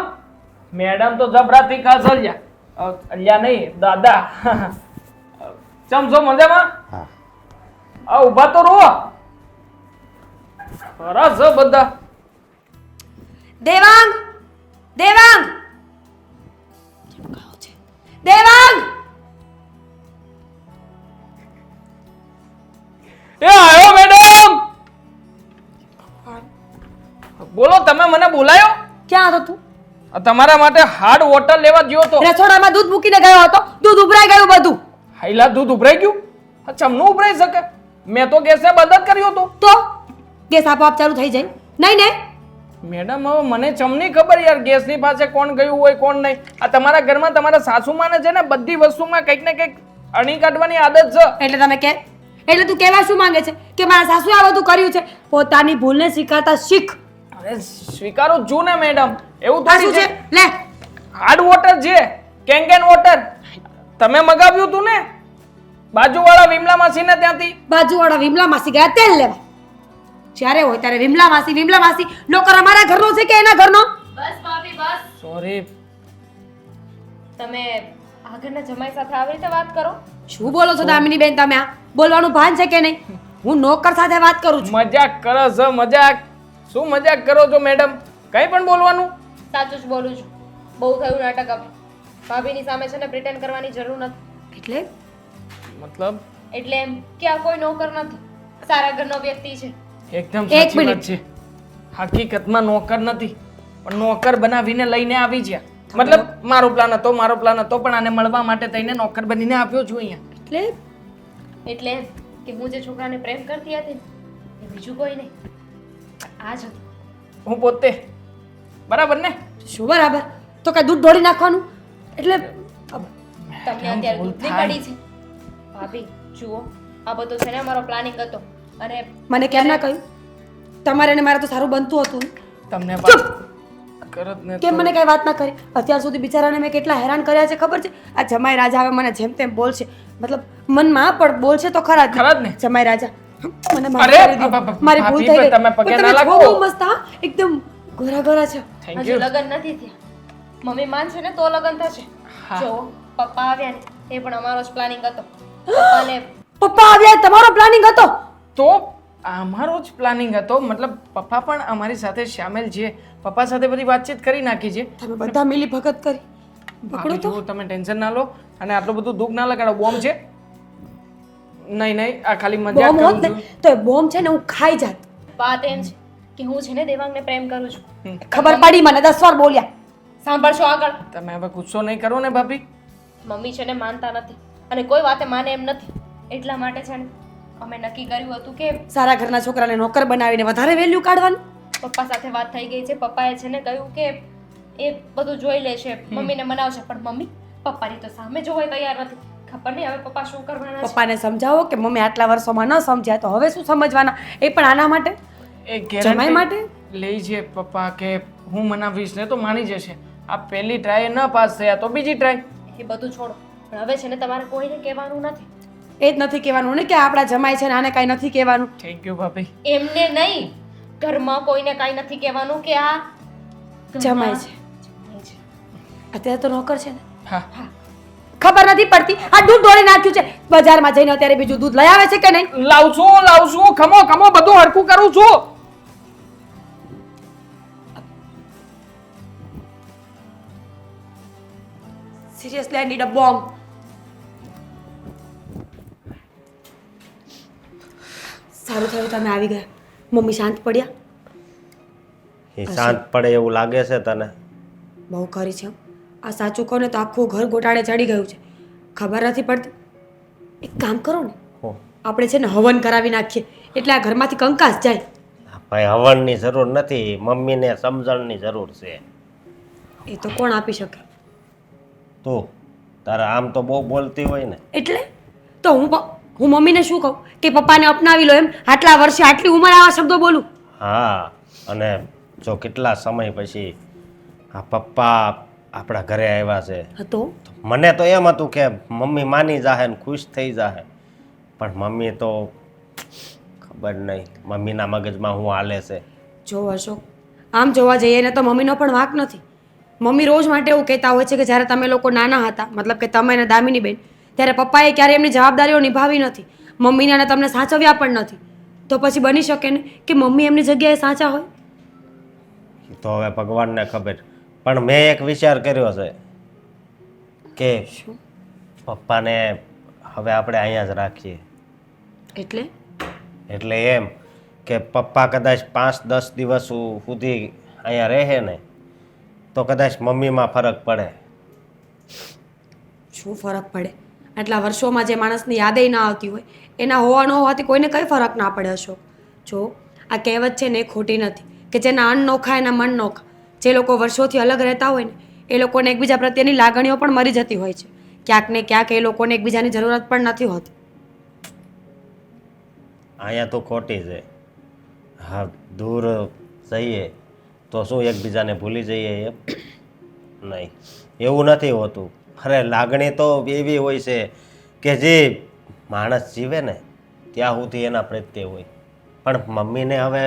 [SPEAKER 5] મેડમ તો જબરાથી ખાસ અલ્યા નહીં દાદા ચમ છો મજામાં
[SPEAKER 6] હા
[SPEAKER 5] આ ઊભા તો રહો ખરા છે બધા
[SPEAKER 3] દેવાંગ દેવાંગ દેવાંગ
[SPEAKER 5] એ આયો મેડમ બોલો તમે મને બોલાયો
[SPEAKER 3] ક્યાં હતો તું
[SPEAKER 5] આ તમારા માટે હાર્ડ વોટર લેવા ગયો તો
[SPEAKER 3] રસોડામાં દૂધ મૂકીને ગયો હતો દૂધ ઉભરાઈ ગયું બધું
[SPEAKER 5] હાઈલા દૂધ ઉભરાઈ ગયું આ ચમનું ઉભરાઈ શકે મેં તો ગેસે બંધ જ કર્યો તો
[SPEAKER 3] તો ગેસ આપોઆપ ચાલુ થઈ જાય નહીં ને
[SPEAKER 5] મેડમ હવે મને ચમની ખબર યાર ગેસની પાસે કોણ ગયું હોય કોણ નહીં આ તમારા ઘરમાં તમારા સાસુમાને છે ને બધી વસ્તુમાં કંઈક ને કંઈક અણી કાઢવાની આદત છે
[SPEAKER 3] એટલે તમે કે એટલે તું કહેવા શું માંગે છે કે મારા સાસુએ આ બધું કર્યું છે પોતાની ભૂલને સ્વીકારતા શીખ
[SPEAKER 5] અરે સ્વીકારું છું ને મેડમ એવું
[SPEAKER 3] આ શું
[SPEAKER 5] થોડી
[SPEAKER 3] છે
[SPEAKER 5] છે
[SPEAKER 3] લે
[SPEAKER 5] હાર્ડ વોટર છે કેંગેન વોટર તમે મગાવ્યું હતું ને બાજુવાળા વિમલા માસીને ત્યાંથી
[SPEAKER 3] બાજુવાળા વિમલા માસી ગયા તેલ લેવા જ્યારે હોય ત્યારે વિમલા માસી નોકર અમારા ઘરનો છે કે એના ઘરનો
[SPEAKER 2] બસ ભાભી બસ
[SPEAKER 5] સોરી
[SPEAKER 2] તમે આગળના જમાઈ સાથે આવી રીતે વાત કરો
[SPEAKER 3] શું બોલો છો દામિની બેન તમે આ બોલવાનું ભાન છે કે નહીં હું નોકર સાથે વાત કરું છું
[SPEAKER 5] મજાક કરો છો મજાક શું મજાક કરો છો મેડમ કંઈ પણ બોલવાનું
[SPEAKER 2] સાચું જ બોલું છું બહુ થયું નાટક હવે ભાભીની સામે છે ને પ્રિટેન્ડ કરવાની જરૂર નથી
[SPEAKER 3] એટલે
[SPEAKER 5] મતલબ
[SPEAKER 2] એટલે એમ કે આ કોઈ નોકર નથી સારા ઘરનો વ્યક્તિ છે
[SPEAKER 5] એકદમ
[SPEAKER 3] એક
[SPEAKER 5] સાચી વાત
[SPEAKER 3] મિનિટ.
[SPEAKER 5] છે હકીકતમાં નોકર નથી પણ નોકર બનાવીને લઈને આવી ગયા મતલબ મારો પ્લાન હતો પણ આને મળવા માટે થઈને નોકર બનીને આવ્યો છું અહીંયા
[SPEAKER 3] એટલે
[SPEAKER 2] એટલે એમ કે હું જે છોકરાને પ્રેમ કરતી હતી ને એ બીજું કોઈ નહીં આ જ હતું
[SPEAKER 5] હું પોતે બરાબર ને
[SPEAKER 3] શું બરાબર તો કઈ દૂધ ઢોળી નાખવાનું એટલે
[SPEAKER 2] તમને અત્યારે દૂધની પડી છે ભાભી જુઓ આ બધું છે ને અમારો પ્લાનિંગ હતો અને
[SPEAKER 3] મને કેમ ના કહ્યું તમારે ને મારે તો સારું બનતું હતું ને.
[SPEAKER 5] તમને
[SPEAKER 3] ચૂપ!
[SPEAKER 5] કરત ને
[SPEAKER 3] કેમ મને કઈ વાત ના કરી અત્યાર સુધી બિચારાને મેં કેટલા હેરાન કર્યા છે ખબર છે આ જમાઈ રાજા હવે મને જેમ તેમ બોલશે મતલબ મનમાં પણ બોલશે તો ખરા
[SPEAKER 5] ખરા જ ને.
[SPEAKER 3] જમાઈ રાજા મને માફ
[SPEAKER 5] અરે,
[SPEAKER 3] કરી દીધું.
[SPEAKER 5] બાપ,
[SPEAKER 3] મારી ભૂલ થઈ
[SPEAKER 5] ભાભી,
[SPEAKER 3] ગઈ
[SPEAKER 5] તમે પગે
[SPEAKER 3] પણ
[SPEAKER 5] ના
[SPEAKER 3] તમે
[SPEAKER 5] લાગો.
[SPEAKER 3] છો બહુ મસ્ત હા એકદમ ગોરા ગોરા છે
[SPEAKER 5] થેન્ક
[SPEAKER 2] હજુ
[SPEAKER 5] યુ
[SPEAKER 2] લગ્ન નથી થયા મમ્મી માનશે ને તો લગ્ન થશે
[SPEAKER 5] હા.
[SPEAKER 2] જો પપ્પા આવ્યા ને એ પણ અમારો જ પ્લાનિંગ હતો પપ્પાને
[SPEAKER 3] પપ્પા આવ્યા તમારો પ્લાનિંગ હતો
[SPEAKER 5] તો અમારો જ પ્લાનિંગ હતો મતલબ પપ્પા પણ અમારી સાથે સામેલ છે પપ્પા સાથે બધી વાતચીત કરી નાખી છે
[SPEAKER 3] તમે બધા મિલી ભગત કરી પકડો
[SPEAKER 5] ભાભી
[SPEAKER 3] તો
[SPEAKER 5] જુઓ, તમે ટેન્શન ના લો અને આટલું બધું દુઃખ ના લગાડો બોમ્બ છે નહીં આ ખાલી મજાક
[SPEAKER 3] બોમ્બ હોત
[SPEAKER 5] કરું
[SPEAKER 3] ને
[SPEAKER 5] છું
[SPEAKER 3] તો એ બોમ્બ છે ને હું ખાઈ જાત
[SPEAKER 2] વાત એમ છે કે હું છે ને દેવાંગને પ્રેમ કરું છું
[SPEAKER 3] ખબર પડી મને 10 વાર બોલ્યા
[SPEAKER 2] સાંભળશો આગળ
[SPEAKER 5] તમે હવે ગુસ્સો નહીં કરો ને ભાભી
[SPEAKER 2] મમ્મી છે ને માનતા નથી અને કોઈ વાતે માને એમ નથી એટલા માટે છે ને અમે નક્કી કર્યું હતું કે
[SPEAKER 3] સારા ઘરના છોકરાને નોકર બનાવીને વધારે વેલ્યુ કાઢવાનું
[SPEAKER 2] પપ્પા સાથે વાત થઈ ગઈ છે પપ્પાએ છે ને કહ્યું કે એ બધું જોઈ લેશે મમ્મીને મનાવશે પણ મમ્મી પપ્પાની તો સામે જોવા તૈયાર નથી ખબર નહીં હવે પપ્પા શું કરવાના છે
[SPEAKER 3] પપ્પાને સમજાવો કે મમ્મી આટલા વર્ષોમાં ન સમજ્યા તો હવે શું સમજવાના એ પણ આના માટે
[SPEAKER 5] એ
[SPEAKER 3] જમાઈ માટે?
[SPEAKER 5] ગેરંટી લઈ છે પપ્પા કે હું મનાવીશ ને તો માની જશે આ પહેલી ટ્રાય ન પાસ થયા તો બીજી ટ્રાય
[SPEAKER 2] એ બધું છોડો પણ હવે છે ને તમારે કોઈને કહેવાનું નથી
[SPEAKER 3] એ જ નથી કહેવાનું ને કે આપણા જમાઈ છે ને આને કાંઈ નથી કહેવાનું
[SPEAKER 5] થેન્ક યુ ભાભી
[SPEAKER 2] એમને નહીં ઘરમાં કોઈને કાંઈ નથી કહેવાનું કે આ
[SPEAKER 3] જમાઈ છે
[SPEAKER 2] જમાઈ છે.
[SPEAKER 3] અત્યારે તો નોકર છે ને
[SPEAKER 5] હા
[SPEAKER 3] ખબર નથી પડતી આ દૂધ ઢોળી નાખ્યું છે બજારમાં જઈને અત્યારે બીજું દૂધ લઈ આવે છે કે નહીં
[SPEAKER 5] લાવશું ખમો બધું હરખું કરું છું
[SPEAKER 3] seriously I need a bomb સારું થયું તમે આવી ગયા મમ્મી શાંત પડ્યા
[SPEAKER 4] એ શાંત પડે એવું લાગે છે તને
[SPEAKER 3] બહુ ખરી છે હો. આ સાચું કહો ને તો આખું ઘર ગોટાળે ચડી ગયું છે ખબર નથી પડતી એક કામ કરો ને
[SPEAKER 4] હો.
[SPEAKER 3] આપણે છે ને હવન કરાવી નાખીએ એટલે આ ઘરમાંથી કંકાસ જાય
[SPEAKER 4] ભાઈ હવનની જરૂર નથી મમ્મીને સમજણની જરૂર છે
[SPEAKER 3] એ તો કોણ આપી શકે
[SPEAKER 4] તું તારે આમ તો બહુ બોલતી હોય ને
[SPEAKER 3] એટલે તો હું મમ્મીને શું કહું કે પપ્પાને અપનાવી લો એમ આટલા વર્ષે આટલી ઉંમર આવા શબ્દો બોલું
[SPEAKER 4] હા અને જો કેટલા સમય પછી આ પપ્પા આપણા ઘરે આવ્યા છે
[SPEAKER 3] હતો
[SPEAKER 4] મને તો એમ હતું કે મમ્મી માની જાહે ને ખુશ થઈ જાહે, પણ મમ્મી તો ખબર નહીં મમ્મીના મગજમાં શું હાલે છે.
[SPEAKER 3] જો અશોક, આમ જોવા જઈએ ને તો મમ્મીનો પણ વાંક નથી. મમ્મી રોજ માટે એવું કહેતા હોય છે કે જ્યારે તમે લોકો નાના હતા, મતલબ કે તમે અને દામિની બેન, ત્યારે પપ્પાએ ક્યારે એમની જવાબદારીઓ નિભાવી નથી, મમ્મીને અને તમને સાચવ્યા પણ નથી. તો પછી બની શકે ને કે મમ્મી એમની જગ્યાએ સાચા હોય.
[SPEAKER 4] એ તો હવે ભગવાનને ખબર, પણ મેં એક વિચાર કર્યો છે કે પપ્પાને હવે આપણે અહીંયા જ રાખીએ. એટલે એમ કે પપ્પા કદાચ 5-10 દિવસ સુધી અહીંયા રહે ને તો કદાચ મમ્મીમાં ફરક પડે.
[SPEAKER 3] શું ફરક પડે? આટલા વર્ષોમાં જે માણસની યાદેય ના આવતી હોય એના હોવા ન હોવાથી કોઈને કંઈ ફરક ના પડે અશોક. જો આ કહેવત છે ને એ ખોટી નથી કે જેના અન્ન નોખા એના મન નોખા. જે લોકો વર્ષોથી અલગ રહેતા હોય ને એ લોકોને એકબીજા પ્રત્યેની લાગણીઓ પણ મરી જતી હોય છે. ક્યાંક ને ક્યાંક એ લોકોને એકબીજાની જરૂરત પણ નથી હોતી.
[SPEAKER 4] અહીંયા તો ખોટી છે. હા, દૂર જઈએ તો શું એકબીજાને ભૂલી જઈએ એમ નહીં, એવું નથી હોતું. અરે લાગણી તો એવી હોય છે કે જે માણસ જીવે ને ત્યાં સુધી એના પ્રત્યે હોય. પણ મમ્મીને હવે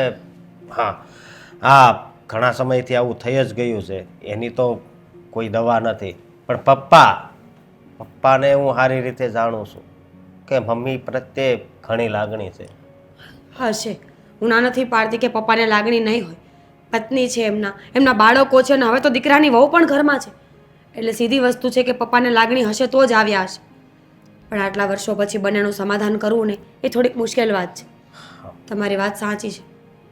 [SPEAKER 4] હા ઘણા સમયથી આવું થઈ જ ગયું છે, એની તો કોઈ દવા નથી. પણ પપ્પાને હું સારી રીતે જાણું છું કે મમ્મી પ્રત્યે ઘણી લાગણી છે.
[SPEAKER 3] હશે, હું ના નથી પાડતી કે પપ્પાને લાગણી નહીં હોય. પત્ની છે એમના બાળકો છે ને હવે તો દીકરાની વહુ પણ ઘરમાં છે. એટલે સીધી વસ્તુ છે કે પપ્પાને લાગણી હશે તો જ આવ્યા હશે. પણ આટલા વર્ષો પછી બંનેનું સમાધાન કરવું ને એ થોડીક મુશ્કેલ વાત છે. તમારી વાત સાચી છે.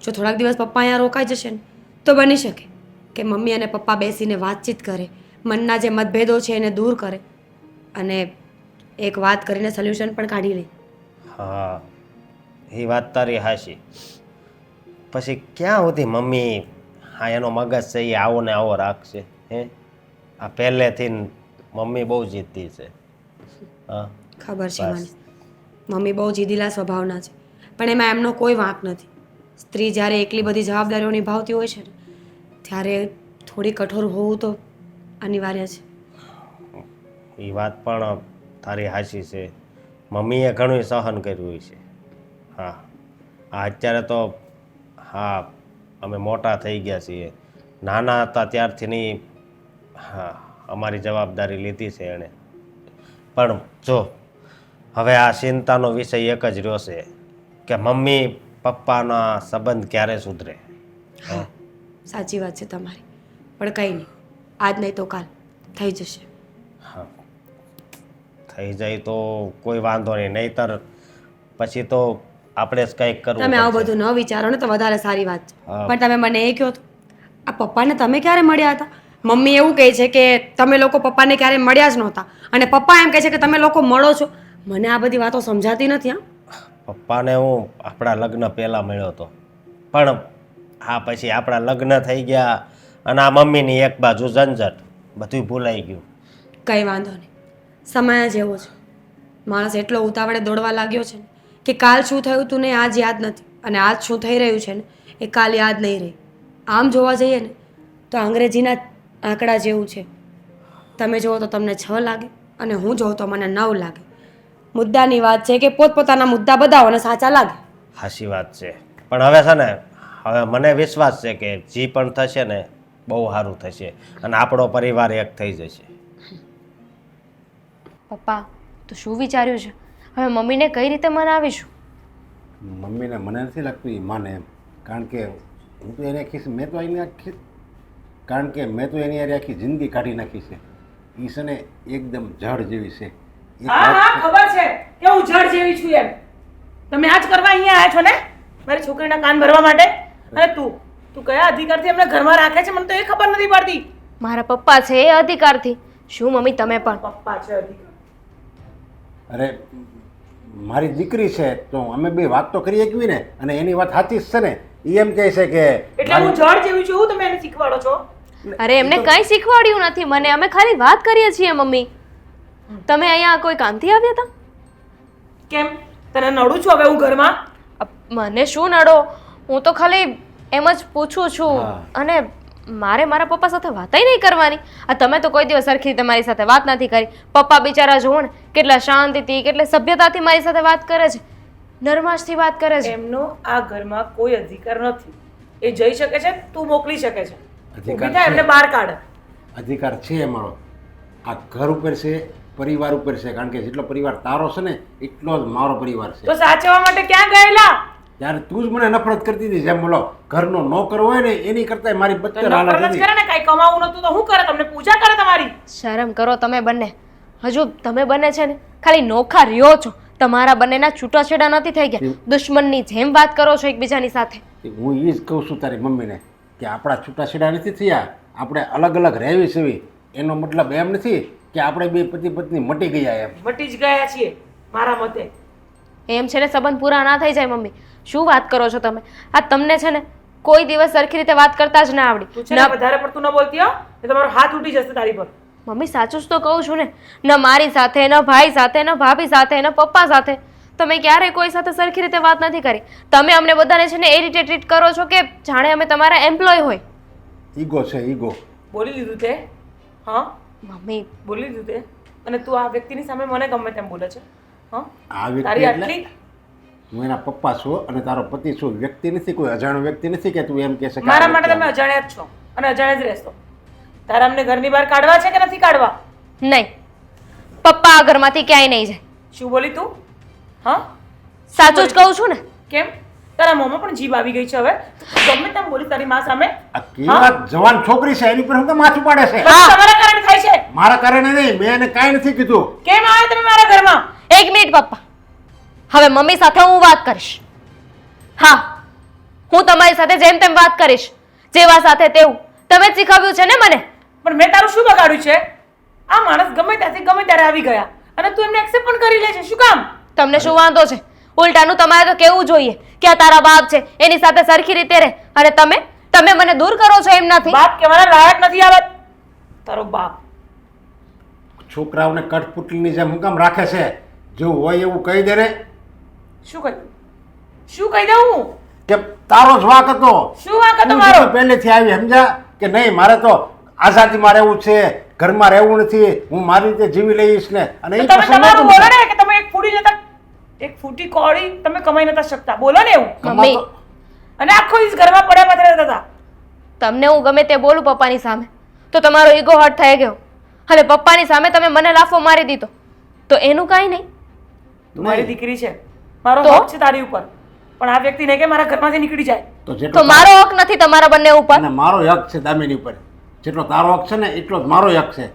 [SPEAKER 3] જો થોડાક દિવસ પપ્પા અહીંયા રોકાઈ જશે ને તો બની શકે કે મમ્મી અને પપ્પા બેસીને વાતચીત કરે, મનના જે મતભેદો છે એને દૂર કરે અને એક વાત કરીને સોલ્યુશન પણ કાઢી લે.
[SPEAKER 4] હા, એ વાત તારી હાશી. પછી ક્યાં સુધી મમ્મી એનો મગજ છે એ આવો ને આવો રાખશે? આ પહેલેથી મમ્મી બહુ જીદ્દી છે. હા,
[SPEAKER 3] ખબર છે મને, મમ્મી બહુ જીદીલા સ્વભાવના છે, પણ એમાં એમનો કોઈ વાંક નથી. સ્ત્રી જ્યારે એકલી બધી જવાબદારીઓ નિભાવતી હોય છે ને ત્યારે થોડી કઠોર હોવું તો અનિવાર્ય છે.
[SPEAKER 4] એ વાત પણ તારી હાશી છે. મમ્મીએ ઘણું સહન કર્યું છે. હા, અત્યારે તો અમે મોટા થઈ ગયા છીએ. નાના હતા ત્યારથી અમારી જવાબદારી લીધી છે એણે. પણ જો હવે આ ચિંતાનો વિષય એક જ રહ્યો છે કે મમ્મી પપ્પાના સંબંધ ક્યારે સુધરે.
[SPEAKER 3] હા, સાચી વાત છે તમારી, પણ કંઈ નહીં, આજ નહીં તો કાલ થઈ જશે.
[SPEAKER 4] હા, થઈ જાય તો કોઈ વાંધો નહીં, નહીંતર પછી તો આપણે જ કંઈક કરવું
[SPEAKER 3] તમે આવું
[SPEAKER 4] પડશે.
[SPEAKER 3] બધું ન વિચારો ને તો વધારે સારી વાત છે.
[SPEAKER 4] હા.
[SPEAKER 3] પણ તમે મને એ કહો તો આ પપ્પાને તમે ક્યારે મળ્યા હતા? મમ્મી એવું કહે છે કે તમે લોકો પપ્પાને ક્યારે મળ્યા જ નહોતા અને પપ્પા એમ કહે છે કે તમે લોકો મળો છો. મને આ બધી વાતો સમજાતી નથી.
[SPEAKER 4] પપ્પાને હું આપણા લગ્ન પહેલાં મળ્યો હતો, પણ પછી આપણા લગ્ન થઈ ગયા અને આ મમ્મીની એક બાજુ ઝંઝટ, બધું ભૂલાઈ ગયું.
[SPEAKER 3] કંઈ વાંધો નહીં, સમય જ એવો છે. માણસ એટલો ઉતાવળે દોડવા લાગ્યો છે ને કે કાલ શું થયું તું ને આજ યાદ નથી અને આજ શું થઈ રહ્યું છે ને એ કાલ યાદ નહીં રહે. આમ જોવા જઈએ ને તો અંગ્રેજીના આંકડા જેવું છે. તમે જુઓ તો તમને 6 લાગે અને હું જોઉં તો મને 9 લાગે. મુદ્દાની વાત છે કે પોતપોતાના મુદ્દા બતાવો અને સાચા લાગે.
[SPEAKER 4] સાચી વાત છે. પણ હવે છે ને, હવે મને વિશ્વાસ છે કે જે પણ થશે ને બહુ સારું થશે અને આપણો પરિવાર એક થઈ જશે.
[SPEAKER 2] પપ્પા તો શું વિચાર્યું છે? હવે મમ્મીને કઈ રીતે મનાવીશું?
[SPEAKER 6] મમ્મીને મને નથી લાગતું એ માને એમ, કારણ કે હું તો એને આખી મેં તો એની આખી કારણ કે મેં તો એની હારે આખી જિંદગી કાઢી નાખી છે. એ છે ને એકદમ ઝાડ જેવી છે.
[SPEAKER 1] ખબર છે કે હું જળ જેવી છું એમ. તમે આજ કરવા અહીંયા આવ્યા છો ને મારી છોકરીના કાન ભરવા માટે? અને તું કયા અધિકારથી એમને ઘરમાં રાખે છે મને તો એ ખબર નથી પડતી.
[SPEAKER 2] મારા પપ્પા છે એ અધિકારથી. શું મમ્મી તમે પણ?
[SPEAKER 1] પપ્પા છે અધિકાર.
[SPEAKER 6] અરે મારી દીકરી છે તો અમે બે વાત તો કરી શકવી ને, અને એની વાત સાચી જ છે ને. એ એમ કહે છે કે
[SPEAKER 1] એટલે હું જળ જેવી છું એવું તમે એને શીખવાડો છો?
[SPEAKER 2] અરે એમને કંઈ શીખવાડ્યું નથી મને, અમે ખાલી વાત કરીએ છીએ મમ્મી. તમે અહીંયા કોઈ કામથી આવ્યા હતા?
[SPEAKER 1] કેમ તને નડું છું હવે હું ઘરમાં?
[SPEAKER 2] મને શું નડો, હું તો ખાલી એમ જ પૂછું છું.
[SPEAKER 6] હા.
[SPEAKER 2] અને મારે મારા પપ્પા સાથે વાતય નહીં કરવાની. આ તમે તો કોઈ દિવસ સરખી રીતે મારી સાથે વાત નથી કરી. પપ્પા બિચારા જુઓ ને કેટલા શાંતિથી કેટલે સભ્યતાથી મારી સાથે વાત કરે છે, નરમાશથી વાત કરે છે.
[SPEAKER 1] એમનો આ ઘરમાં કોઈ અધિકાર નથી. એ જઈ શકે છે, તું મોકલી શકે છે.
[SPEAKER 6] અધિકાર
[SPEAKER 1] ઊભી થાય
[SPEAKER 6] છે.
[SPEAKER 1] એમને બહાર કાઢ.
[SPEAKER 6] અધિકાર છે અમારો. આ ઘર ઉપર છે, પરિવાર ઉપર છે. કારણ કે જેટલો પરિવાર તારો છે ને એટલો જ મારો પરિવાર છે.
[SPEAKER 1] તો સાચવવા માટે ક્યાં ગયેલા?
[SPEAKER 6] ત્યારે તું જ મને નફરત કરતી હતી. જેમ બોલો ઘરનો નોકર હોય ને એની કરતા મારી
[SPEAKER 1] તો
[SPEAKER 6] બચ્ચર
[SPEAKER 1] નોકર
[SPEAKER 6] હાલત
[SPEAKER 1] જ
[SPEAKER 6] હતી.
[SPEAKER 1] કરે ને, કાંઈ કમાવું નતું તો શું કરે? તમને પૂજા કરે તમારી.
[SPEAKER 2] શરમ કરો તમે બંને. હજુ તમે બંને છે ને ખાલી નોખા રહ્યો છો. તમારા બંનેના છૂટાછેડા નથી થઈ ગયા. દુશ્મનની જેમ વાત કરો છો એકબીજાની સાથે.
[SPEAKER 6] હું એ જ કહું છું તારી મમ્મીને કે આપણા છૂટાછેડા નથી થયા, આપણે અલગ અલગ રહેવી છે. એનો મતલબ એમ નથી કે આપણે બે પતિ પત્ની મટી ગયા એમ.
[SPEAKER 1] મટી જ ગયા છીએ મારા મતે.
[SPEAKER 2] એમ છે ને સંબંધ પૂરા ના થઈ જાય. મમ્મી શું વાત કરો છો તમે? આ તમને છે ને કોઈ દિવસ સરખી રીતે વાત કરતા જ ના આવડી.
[SPEAKER 1] તું છે ને વધારે પડતું ન બોલતી હો, એ તમારો હાથ ઉઠી જશે તારી પર.
[SPEAKER 2] મમ્મી સાચું જ તો કહું છું ને. ન મારી સાથે, ન ભાઈ સાથે, ન ભાભી સાથે, ન પપ્પા સાથે તમે ક્યારેય કોઈ સાથે સરખી રીતે વાત નથી કરી. તમે અમને બધાને છે ને એ રીતે ટ્રીટ કરો છો કે જાણે અમે તમારા એમ્પ્લોય હોય.
[SPEAKER 6] ઈગો છે ઈગો.
[SPEAKER 1] બોલી લીધું તે? હા,
[SPEAKER 2] મમ્મી
[SPEAKER 1] બોલી લીધું તે? અને તું આ વ્યક્તિની સામે મને ગમે તેમ બોલે છે? હા,
[SPEAKER 6] આ વ્યક્તિ
[SPEAKER 1] તારી
[SPEAKER 6] એટલે
[SPEAKER 1] આટલી
[SPEAKER 6] હું એના પપ્પા છું અને તારો પતિ છું. વ્યક્તિ નથી, કોઈ અજાણ્યો વ્યક્તિ નથી કે તું એમ કહે છે કે
[SPEAKER 1] મારા
[SPEAKER 6] આ
[SPEAKER 1] માટે
[SPEAKER 6] વ્યક્તિ
[SPEAKER 1] તમે અજાણ્યા જ છો અને અજાણ્યા જ રહેશો. તારા અમને ઘરની બહાર કાઢવા છે કે નથી કાઢવા?
[SPEAKER 2] નહીં, પપ્પા આ ઘરમાંથી ક્યાંય નહીં જાય.
[SPEAKER 1] શું બોલી તું? હા,
[SPEAKER 2] સાચું જ કહું છું ને.
[SPEAKER 1] કેમ તારા મોંમાં પણ જીભ આવી ગઈ છે હવે? ગમે તેમ બોલી તારી માં સામે.
[SPEAKER 6] આ કેવા જવાન છોકરી છે એની પર હું કેમ માથું પાડે છે?
[SPEAKER 1] બધું તમારા કારણે થાય છે.
[SPEAKER 6] મારા કારણે નહીં, મેં એને કાંઈ નથી કીધું.
[SPEAKER 1] કેમ આવ્યા તમે મારા ઘરમાં?
[SPEAKER 2] એક મિનિટ પપ્પા, હવે મમ્મી સાથે હું વાત કરીશ. હા, હું તમારી સાથે જેમ તેમ વાત કરીશ, જેવા સાથે તેવું. તમે જ શીખવ્યું છે ને મને.
[SPEAKER 1] પણ મેં તારું શું બગાડ્યું છે? આ માણસ ગમે ત્યાંથી ગમે ત્યારે આવી ગયા અને તું એમને એક્સેપ્ટ પણ કરી લે છે. શું કામ?
[SPEAKER 2] તમને શું વાંધો છે? ઉલટાનું તમારે તો કેવું જોઈએ કે આ તારા બાપ છે, એની સાથે સરખી રીતે રહે. અને તમે મને દૂર કરો છો એમનાથી.
[SPEAKER 1] બાપ કહેવાના લાયક નથી આ વાત. તારો બાપ
[SPEAKER 6] છોકરાઓને કઠપુતલીની જેમ હું કામ રાખે છે? જેવું હોય એવું કહી દે ને
[SPEAKER 1] શું કહ્યું? શું કહી દઉં હું?
[SPEAKER 6] કે તારો જ વાંક હતો.
[SPEAKER 1] શું વાંક હતો
[SPEAKER 6] તું
[SPEAKER 1] મારો?
[SPEAKER 6] જેટલી પહેલેથી આવી સમજા કે નહીં મારે તો આઝાદીમાં રહેવું છે, ઘરમાં રહેવું નથી, હું મારી રીતે જીવી લઈશ ને. અને
[SPEAKER 1] તો
[SPEAKER 6] એ
[SPEAKER 1] તમે
[SPEAKER 6] પસંદ
[SPEAKER 1] તમારું
[SPEAKER 6] નહોતું.
[SPEAKER 1] બોલો ને કે તમે એક ફૂટી કોળી તમે કમાઈ નતા શકતા. બોલો ને એવું.
[SPEAKER 2] મમ્મી
[SPEAKER 1] અને આખો દિવસ ઘરમાં પડ્યા પાથરે રહેતા હતા.
[SPEAKER 2] તમને હું ગમે તે બોલું પપ્પાની સામે તો તમારો ઈગો હર્ટ થઈ ગયો. અને પપ્પાની સામે તમે મને લાફો મારી દીધો તો એનું કાંઈ નહીં.
[SPEAKER 1] તું મારી દીકરી છે, મારો
[SPEAKER 2] તો?
[SPEAKER 1] હક છે તારી ઉપર. પણ આ વ્યક્તિને કે મારા ઘરમાંથી નીકળી જાય.
[SPEAKER 6] તો
[SPEAKER 2] તો
[SPEAKER 6] જેટલો
[SPEAKER 2] મારો હક નથી તમારા બંને ઉપર.
[SPEAKER 6] અને મારો હક છે દામિની ઉપર. જેટલો તારો હક છે ને એટલો જ મારો હક છે.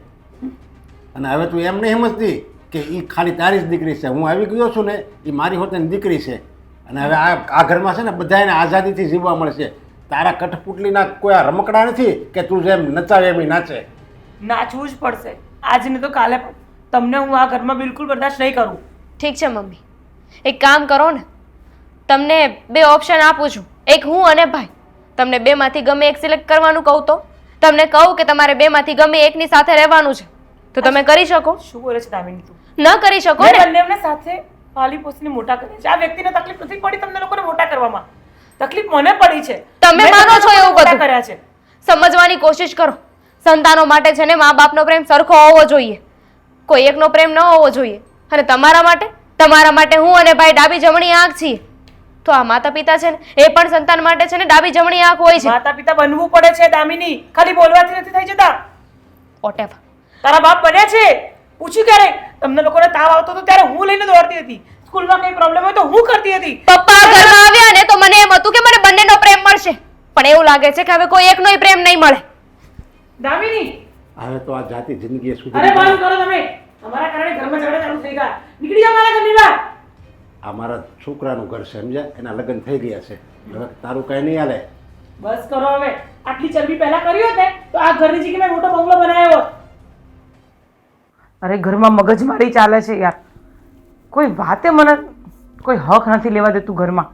[SPEAKER 6] અને હવે તું એમ નહીં સમજતી કે એ ખાલી તારી જ દીકરી છે. હું આવી ગયો છું ને એ મારી હોતની દીકરી છે. અને હવે આ ઘરમાં છે ને બધાને આઝાદીથી જીવવા મળશે. તારા કઠપુટલીના કોઈ આ રમકડા નથી કે તું જેમ નચાવે એમ ઈ નાચે.
[SPEAKER 1] નાચવું જ પડશે આજ ને તો કાલે પણ. તમને હું આ ઘરમાં બિલકુલ બરદાસ્ત નહીં કરું.
[SPEAKER 2] ઠીક છે મમ્મી, એક કામ કરો ને, તમને બે ઓપ્શન આપું છું, એક હું અને ભાઈ. તમને બેમાંથી ગમે એક સિલેક્ટ કરવાનું કહું તો તમને કહું કે તમારે બેમાંથી ગમે એકની સાથે રહેવાનું છે તો તમે કરી શકો?
[SPEAKER 1] શું બોલે છે દામિની તું?
[SPEAKER 2] ન કરી શકો
[SPEAKER 1] મેં
[SPEAKER 2] ને.
[SPEAKER 1] બંનેવને સાથે પાલી પોસીને મોટા કર્યા છે. આ વ્યક્તિને તકલીફ નથી પડી તમને લોકોને મોટા કરવામાં. તકલીફ મને પડી છે.
[SPEAKER 2] તમે
[SPEAKER 1] મેં
[SPEAKER 2] માનો
[SPEAKER 1] તમને
[SPEAKER 2] છો એવું
[SPEAKER 1] મોટા
[SPEAKER 2] બધું?
[SPEAKER 1] કર્યા છે.
[SPEAKER 2] સમજવાની કોશિશ કરો. સંતાનો માટે છે ને મા બાપનો પ્રેમ સરખો હોવો જોઈએ, કોઈ એકનો પ્રેમ ન હોવો જોઈએ. અને તમારા માટે હું અને ભાઈ ડાબી જમણી આંખ છીએ. તો આ માતા પિતા છે ને એ પણ સંતાન માટે છે ને ડાબી જમણી આંખ હોય છે.
[SPEAKER 1] માતા પિતા બનવું પડે છે દામિની, ખાલી બોલવાથી નથી થઈ જતા.
[SPEAKER 2] વોટેવર.
[SPEAKER 1] તારા બાપ બન્યા છે? પૂછ્યું ક્યારે? તમને લોકોને તાવ આવતો હતો ત્યારે હું લઈને દોડતી હતી. સ્કૂલમાં કઈ પ્રોબ્લેમ હોય તો હું કરતી હતી.
[SPEAKER 2] પપ્પા ઘરમાં આવ્યા ને તો મને એમ હતું કે મને બંનેનો પ્રેમ મળશે, પણ એવું લાગે છે કે હવે કોઈ એકનોય પ્રેમ નહીં મળે.
[SPEAKER 1] દામિની,
[SPEAKER 6] હવે તો આ જાતિ જિંદગી
[SPEAKER 1] અરે
[SPEAKER 6] સુધી
[SPEAKER 1] બંધ કરો તમે. અમારા કારણે ઘરમાં ઝઘડા ચાલુ થઈ ગયા. નીકળી જાઓ મારા ઘરની બહાર.
[SPEAKER 6] આ મારા છોકરાનું ઘર છે સમજ્યા? એના લગ્ન થઈ ગયા છે. હવે તારું કાંઈ નહીં હાલે.
[SPEAKER 1] બસ કરો હવે. આટલી ચરબી પહેલા કરી હોત ને તો આ ઘરની જગ્યાએ મોટો બંગલો બનાવ્યો હોત. અરે ઘરમાં મગજમારી ચાલે છે યાર. કોઈ વાતે મને કોઈ હક નથી લેવા દેતું ઘરમાં.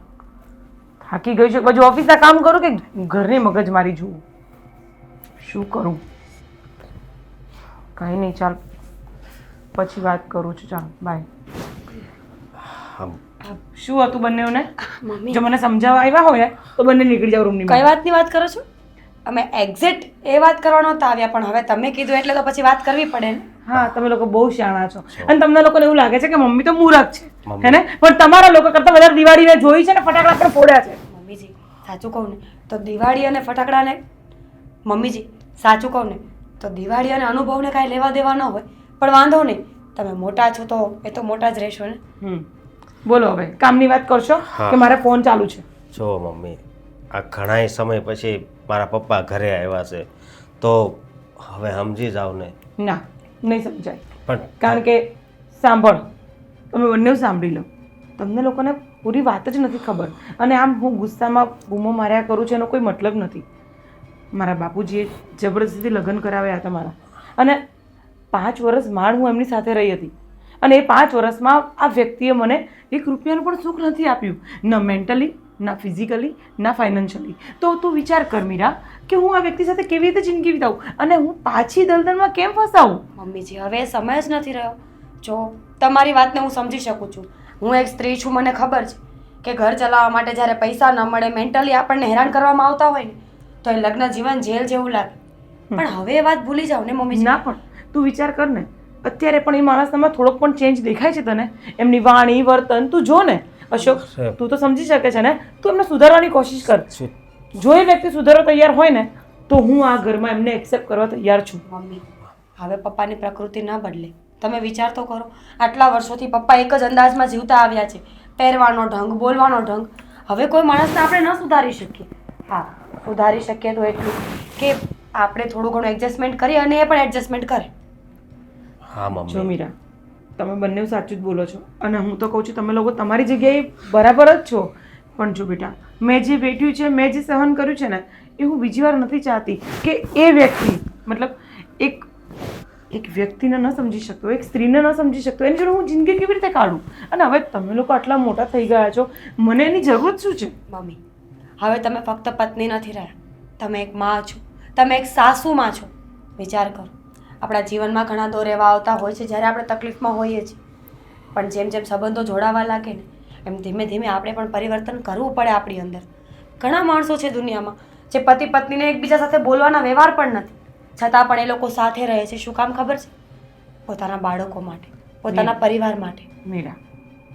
[SPEAKER 1] થાકી ગઈ છું. બાજુ ઓફિસના કામ કરું કે ઘરની મગજમારી જોઉં. શું કરું? કંઈ નહીં, ચાલ પછી વાત કરું છું. ચાલ બાય. શું હતું બંનેઓને? જો મને સમજાવવા આવ્યા હોય તો બંને નીકળી જાવ રૂમની
[SPEAKER 3] કઈ
[SPEAKER 1] બહાર.
[SPEAKER 3] વાતની વાત કરો છો? અમે એક્ઝેક્ટ એ વાત કરવા નહોતા આવ્યા પણ હવે તમે કીધું એટલે તો પછી વાત કરવી પડે ને.
[SPEAKER 1] હા તમે લોકો બહુ શાણા છો અને તમને લોકોને એવું લાગે છે કે મમ્મી તો મૂરખ છે
[SPEAKER 4] મમ્મી.
[SPEAKER 1] હે ને પણ તમારા લોકો કરતા વધારે દિવાળીને જોઈ છે ને ફટાકડા પણ ફોડ્યા છે.
[SPEAKER 3] મમ્મીજી સાચું કહું ને તો દિવાળી અને ફટાકડાને મમ્મીજી સાચું કહું ને તો દિવાળી અને અનુભવને કાંઈ લેવા દેવા ન હોય પણ વાંધો નહીં તમે મોટા છો તો એ તો મોટા જ રહેશો ને.
[SPEAKER 1] બોલો હવે કામની વાત કરશો
[SPEAKER 4] હા.
[SPEAKER 1] કે મારે ફોન ચાલુ છે.
[SPEAKER 4] જો મમ્મી આ ઘણાય સમય પછી મારા પપ્પા ઘરે આવ્યા છે તો હવે સમજી જાવ ને.
[SPEAKER 1] ના નહીં સમજાય
[SPEAKER 4] પણ
[SPEAKER 1] કારણ કે સાંભળ તમે બંને સાંભળી લો તમને લોકોને પૂરી વાત જ નથી ખબર અને આમ હું ગુસ્સામાં બૂમો માર્યા કરું છું એનો કોઈ મતલબ નથી. મારા બાપુજીએ જબરદસ્તીથી લગ્ન કરાવ્યા હતા મારા અને 5 વર્ષ માંડ હું એમની સાથે રહી હતી અને એ 5 વર્ષમાં આ વ્યક્તિએ મને 1 રૂપિયાનું પણ સુખ નથી આપ્યું, ન મેન્ટલી ના ફિઝિકલી ના ફાઇનાન્શિયલી. તો તું વિચાર કર મીરા કે હું આ વ્યક્તિ સાથે કેવી રીતે જિંદગી વિતાવું અને હું પાછી દલદલમાં કેમ ફસાવું.
[SPEAKER 3] મમ્મીજી હવે એ સમય જ નથી રહ્યો. જો તમારી વાતને હું સમજી શકું છું, હું એક સ્ત્રી છું, મને ખબર છે કે ઘર ચલાવવા માટે જ્યારે પૈસા ન મળે, મેન્ટલી આપણને હેરાન કરવામાં આવતા હોય ને તો એ લગ્ન જીવન જેલ જેવું લાગે. પણ હવે એ વાત ભૂલી જાઓ ને મમ્મીજી.
[SPEAKER 1] ના પણ તું વિચાર કર ને અત્યારે પણ એ માણસનામાં થોડોક પણ ચેન્જ દેખાય છે તને? એમની વાણી વર્તન તું જો ને અશોક, તું તો સમજી શકે છે ને, તું એમને સુધારવાની કોશિશ કર. જો એ વ્યક્તિ સુધારવા તૈયાર હોય ને તો હું આ ઘરમાં એમને એક્સેપ્ટ કરવા તૈયાર છું.
[SPEAKER 3] મમ્મી હવે પપ્પાની પ્રકૃતિ ન બદલે. તમે વિચાર તો કરો, આટલા વર્ષોથી પપ્પા એક જ અંદાજમાં જીવતા આવ્યા છે, પહેરવાનો ઢંગ, બોલવાનો ઢંગ. હવે કોઈ માણસને આપણે ન સુધારી શકીએ. હા સુધારી શકીએ તો એટલું કે આપણે થોડું ઘણું એડજસ્ટમેન્ટ કરીએ અને એ પણ એડજસ્ટમેન્ટ કરે.
[SPEAKER 4] હા
[SPEAKER 1] જો
[SPEAKER 4] મમ્મી
[SPEAKER 1] મીરા, તમે બંને સાચું જ બોલો છો અને હું તો કહું છું તમે લોકો તમારી જગ્યાએ બરાબર જ છો. પણ જો બેટા, મેં જે વેઠ્યું છે, મેં જે સહન કર્યું છે ને એ હું બીજી વાર નથી ચાહતી કે એ વ્યક્તિ મતલબ એક વ્યક્તિને ન સમજી શકતો, એક સ્ત્રીને ન સમજી શકતો, એની જોડે હું જિંદગી કેવી રીતે કાઢું? અને હવે તમે લોકો આટલા મોટા થઈ ગયા છો, મને એની જરૂર શું છે?
[SPEAKER 3] મમ્મી હવે તમે ફક્ત પત્ની નથી રહ્યા, તમે એક મા છો, તમે એક સાસુમાં છો. વિચાર કરો, આપણા જીવનમાં ઘણા દોર એવા આવતા હોય છે જ્યારે આપણે તકલીફમાં હોઈએ છીએ, પણ જેમ જેમ સંબંધો જોડાવા લાગે ને એમ ધીમે ધીમે આપણે પણ પરિવર્તન કરવું પડે આપણી અંદર. ઘણા માણસો છે દુનિયામાં જે પતિ પત્નીને એકબીજા સાથે બોલવાના વ્યવહાર પણ નથી, છતાં પણ એ લોકો સાથે રહે છે. શું કામ ખબર છે? પોતાના બાળકો માટે, પોતાના પરિવાર માટે.
[SPEAKER 1] મીરા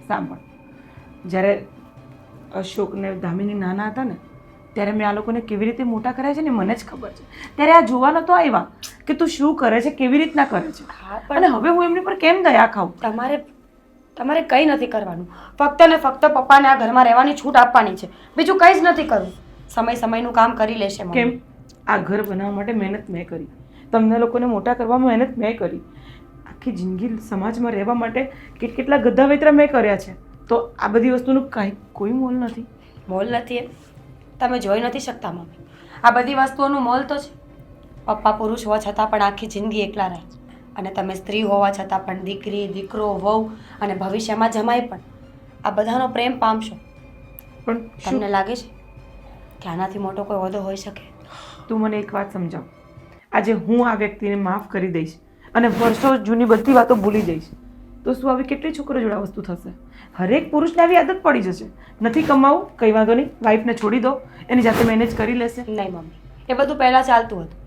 [SPEAKER 1] સાંભળ, જ્યારે અશોક ને દામિની નાના હતા ને ત્યારે મેં આ લોકોને કેવી રીતે મોટા કર્યા છે ને મને જ ખબર છે. ત્યારે આ જોવા નતો આવ્યા કે તું શું કરે છે, કેવી રીતના કરે છે.
[SPEAKER 3] હા
[SPEAKER 1] અને હવે હું એમની પર કેમ દયા ખાઉં?
[SPEAKER 3] તમારે કંઈ નથી કરવાનું, ફક્ત ને ફક્ત પપ્પાને આ ઘરમાં રહેવાની છૂટ આપવાની છે, બીજું કંઈ જ નથી કરવું. સમય સમયનું કામ કરી લેશે. મમ્મી.
[SPEAKER 1] કેમ? આ ઘર બનાવવા માટે મહેનત મેં કરી, તમને લોકોને મોટા કરવામાં મહેનત મેં કરી, આખી જિંદગી સમાજમાં રહેવા માટે કેટલા ગધા વેતરા મેં કર્યા છે. તો આ બધી વસ્તુનું કાંઈ કોઈ મોલ નથી.
[SPEAKER 3] મોલ નથી એમ તમે જોઈ નથી શકતા મમ્મી. આ બધી વસ્તુઓનું મોલ તો છે. પપ્પા પુરુષ હોવા છતાં પણ આખી જિંદગી એકલા રહે અને તમે સ્ત્રી હોવા છતાં પણ દીકરી, દીકરો, વહુ અને ભવિષ્યમાં જમાઈ પણ આ બધાનો પ્રેમ પામશો.
[SPEAKER 1] પણ
[SPEAKER 3] તમને લાગે છે કે આનાથી મોટો કોઈ હોદ્દો હોઈ શકે?
[SPEAKER 1] તું મને એક વાત સમજાવ, આજે હું આ વ્યક્તિને માફ કરી દઈશ અને વર્ષો જૂની બધી વાતો ભૂલી જઈશ તો શું આવી કેટલી છોકરો જોડે આ વસ્તુ થશે? હરેક પુરુષને આવી આદત પડી જશે. નથી કમાવું કંઈ વાંધો નહીં, વાઈફને છોડી દો, એની જાતે મેનેજ કરી લેશે.
[SPEAKER 3] નહીં મમ્મી, એ બધું પહેલાં ચાલતું હતું.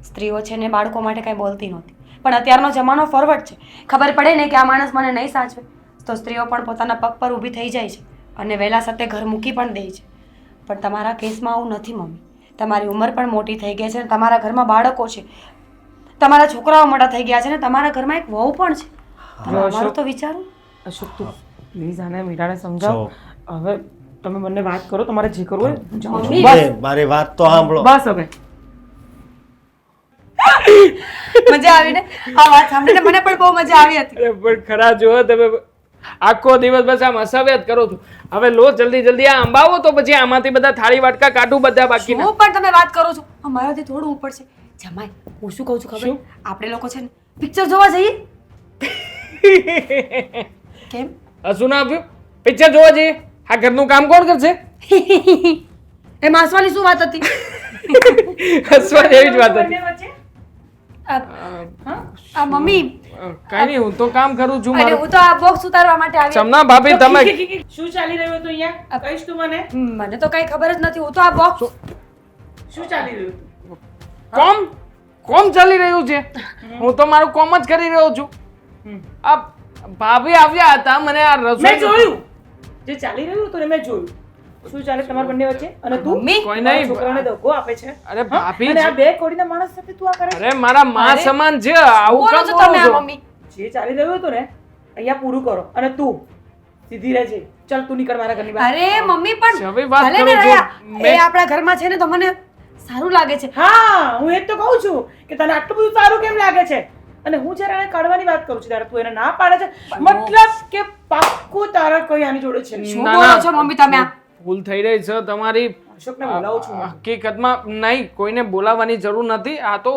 [SPEAKER 3] સ્ત્રીઓ છે ને બાળકો માટે કાંઈ બોલતી નહોતી, પણ અત્યારનો જમાનો ફોરવર્ડ છે. ખબર પડે ને કે આ માણસ મને નહીં સાચવે તો સ્ત્રીઓ પણ પોતાના પગ પર ઊભી થઈ જાય છે અને વહેલા સાથે ઘર મૂકી પણ દે છે. પણ તમારા કેસમાં આવું નથી મમ્મી. તમારી ઉંમર પણ મોટી થઈ ગઈ છે અને તમારા ઘરમાં બાળકો છે, તમારા છોકરાઓ મોટા થઈ ગયા છે ને તમારા ઘરમાં એક વહુ પણ છે. તમે અમારું તો વિચારો.
[SPEAKER 1] અશોક તું પ્લીઝ આને મીરાને સમજાવ. હવે તમે બંને વાત કરો, તમારે જે કરવું હોય હું જાઉં છું.
[SPEAKER 4] બસ મારી વાત તો સાંભળો.
[SPEAKER 1] બસ હવે
[SPEAKER 3] મજા આવી ને આ વાત સાંભળીને? મને પણ બહુ મજા આવી હતી.
[SPEAKER 5] અરે પણ ખરા જો તમે આખો દિવસ બસ આમ હસાવ્યા જ કરો છો. હવે લો જલ્દી જલ્દી આ અંબાવો તો પછી આમાંથી બધા થાળી વાટકા કાઢું બધા બાકી.
[SPEAKER 3] હું પણ તમે વાત કરો છો, અમારાથી થોડું ઉપર છે. જમાઈ હું શું કહું છું ખબર? આપણે લોકો છે ને પિક્ચર જોવા જઈએ. કેમ?
[SPEAKER 5] હસું ના આપ્યું? પિક્ચર જોવા જઈએ? આ ઘરનું કામ કોણ કરશે?
[SPEAKER 3] એ માસવાની શું વાત હતી?
[SPEAKER 5] હસવા જેવી જ વાત હતી.
[SPEAKER 3] આ મમ્મી
[SPEAKER 5] કઈ નહીં, હું તો કામ કરું છું
[SPEAKER 3] અરે
[SPEAKER 5] મારું.
[SPEAKER 3] હું તો આ બોક્સ ઉતારવા માટે આવી.
[SPEAKER 5] સમના ભાભી તમે
[SPEAKER 1] શું ચાલી રહ્યું હતું અહીંયા? કહીશ તું મને?
[SPEAKER 3] મને તો કઈ ખબર જ નથી. હું તો આ બોક્સ
[SPEAKER 1] શું ચાલી રહ્યું હતું?
[SPEAKER 5] કોમ ચાલી રહ્યું છે. હું તો મારું કોમ જ કરી રહ્યો છું. આ ભાભી આવ્યા હતા, મને આ
[SPEAKER 1] મેં
[SPEAKER 5] રસોઈ
[SPEAKER 1] જોયું જે ચાલી રહ્યું હતું ને મેં જોયું શું ચાલે તમારા બંને વચ્ચે અને તું
[SPEAKER 3] મમ્મી,
[SPEAKER 5] કોઈ
[SPEAKER 1] તમારા
[SPEAKER 5] નહીં.
[SPEAKER 1] છોકરાને દગો આપે છે
[SPEAKER 5] અરે
[SPEAKER 1] હા?
[SPEAKER 5] ભાભી
[SPEAKER 1] અને આ
[SPEAKER 5] જ-
[SPEAKER 1] બે કોડીના માણસ સાથે તું આ કરે છે?
[SPEAKER 5] અરે મારા માં સમાન છે, આવું
[SPEAKER 3] બોલો
[SPEAKER 5] કામ
[SPEAKER 3] છો
[SPEAKER 5] બોલો
[SPEAKER 3] તમે આ
[SPEAKER 5] છો?
[SPEAKER 3] મમ્મી
[SPEAKER 1] જે ચાલી રહ્યું હતું ને અહીંયા પૂરું કરો અને તું સીધી રહેજે. ચાલ તું નીકળ મારા ઘરની બહાર.
[SPEAKER 3] અરે મમ્મી પણ
[SPEAKER 5] હવે વાત
[SPEAKER 3] ભલે
[SPEAKER 5] કરું
[SPEAKER 3] ને
[SPEAKER 5] છું.
[SPEAKER 3] રહ્યા. એ
[SPEAKER 5] મેં-
[SPEAKER 3] આપણા ઘરમાં છે ને તો મને સારું લાગે છે.
[SPEAKER 1] હા હું એ જ તો કહું છું કે તને આટલું બધું સારું કેમ લાગે છે અને હું જ્યારે એને કાઢવાની વાત કરું છું ત્યારે તું એને ના પાડે છે મતલબ કે પાક્કું તારા કોઈ આની જોડે છે
[SPEAKER 3] શું
[SPEAKER 5] ના,
[SPEAKER 3] બોલો
[SPEAKER 5] ના.
[SPEAKER 3] છો મમ્મી તમે આ?
[SPEAKER 5] ભૂલ થઈ રહી છે તમારી.
[SPEAKER 1] અશોકને બોલાવું છું હું.
[SPEAKER 5] હકીકતમાં નહીં, કોઈને બોલાવવાની જરૂર નથી. આ તો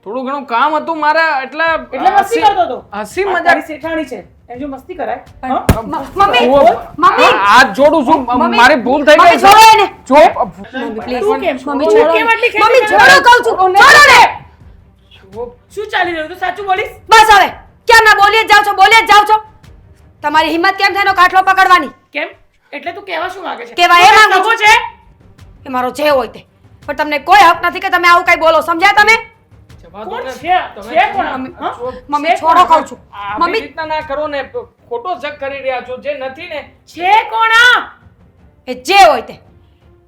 [SPEAKER 5] થોડું ઘણું કામ હતું મારા, એટલે
[SPEAKER 1] એટલે મસ્તી કરતો હતો
[SPEAKER 5] હસી
[SPEAKER 1] આ
[SPEAKER 5] મજાક.
[SPEAKER 1] તારી શેઠાણી છે એમ જો મસ્તી કરાય હા?
[SPEAKER 3] મમ્મી
[SPEAKER 5] હું-
[SPEAKER 3] મમ્મી
[SPEAKER 5] હાથ જોડું છું,
[SPEAKER 3] મમ્મી,
[SPEAKER 5] મારી ભૂલ થઈ
[SPEAKER 3] મમ્મી
[SPEAKER 5] ગઈ છે.
[SPEAKER 3] છોડો એને.
[SPEAKER 5] જો
[SPEAKER 1] તું કેમ
[SPEAKER 3] મમ્મી
[SPEAKER 1] તું
[SPEAKER 3] છોડો
[SPEAKER 1] કેમ આટલી ખેંચી
[SPEAKER 3] મમ્મી
[SPEAKER 1] કરે?
[SPEAKER 3] છોડો કહું છું છોડો ને.
[SPEAKER 1] શું ચાલી રહ્યું હતું સાચું બોલીશ
[SPEAKER 3] બસ હવે કેમ ના બોલીએ જ જાવ છો બોલીએ જ જાવ છો? તમારી હિંમત કેમ થાય એનો કાટલો પકડવાની?
[SPEAKER 1] કેમ એટલે તું કહેવા શું માંગે છે
[SPEAKER 3] કહેવા એ
[SPEAKER 1] તું
[SPEAKER 3] માંગુ
[SPEAKER 1] સગો
[SPEAKER 3] છું. એ મારો જે હોય તે પણ તમને કોઈ હક નથી કે તમે આવું કઈ બોલો સમજ્યા તમે?
[SPEAKER 5] જવા દો
[SPEAKER 1] કોણ
[SPEAKER 5] ને.
[SPEAKER 1] છે
[SPEAKER 5] તમે-
[SPEAKER 1] છે કોણ આ?
[SPEAKER 3] મમ્મી,
[SPEAKER 1] હા?
[SPEAKER 3] મમ્મી
[SPEAKER 1] છે
[SPEAKER 3] છોડો
[SPEAKER 1] કોણ?
[SPEAKER 3] કહું છું
[SPEAKER 5] આવી
[SPEAKER 3] મમ્મી
[SPEAKER 5] રીતના ના કરો ને, ખોટો શક કરી રહ્યા છો જે નથી ને.
[SPEAKER 1] છે કોણ આ?
[SPEAKER 3] એ જે હોય તે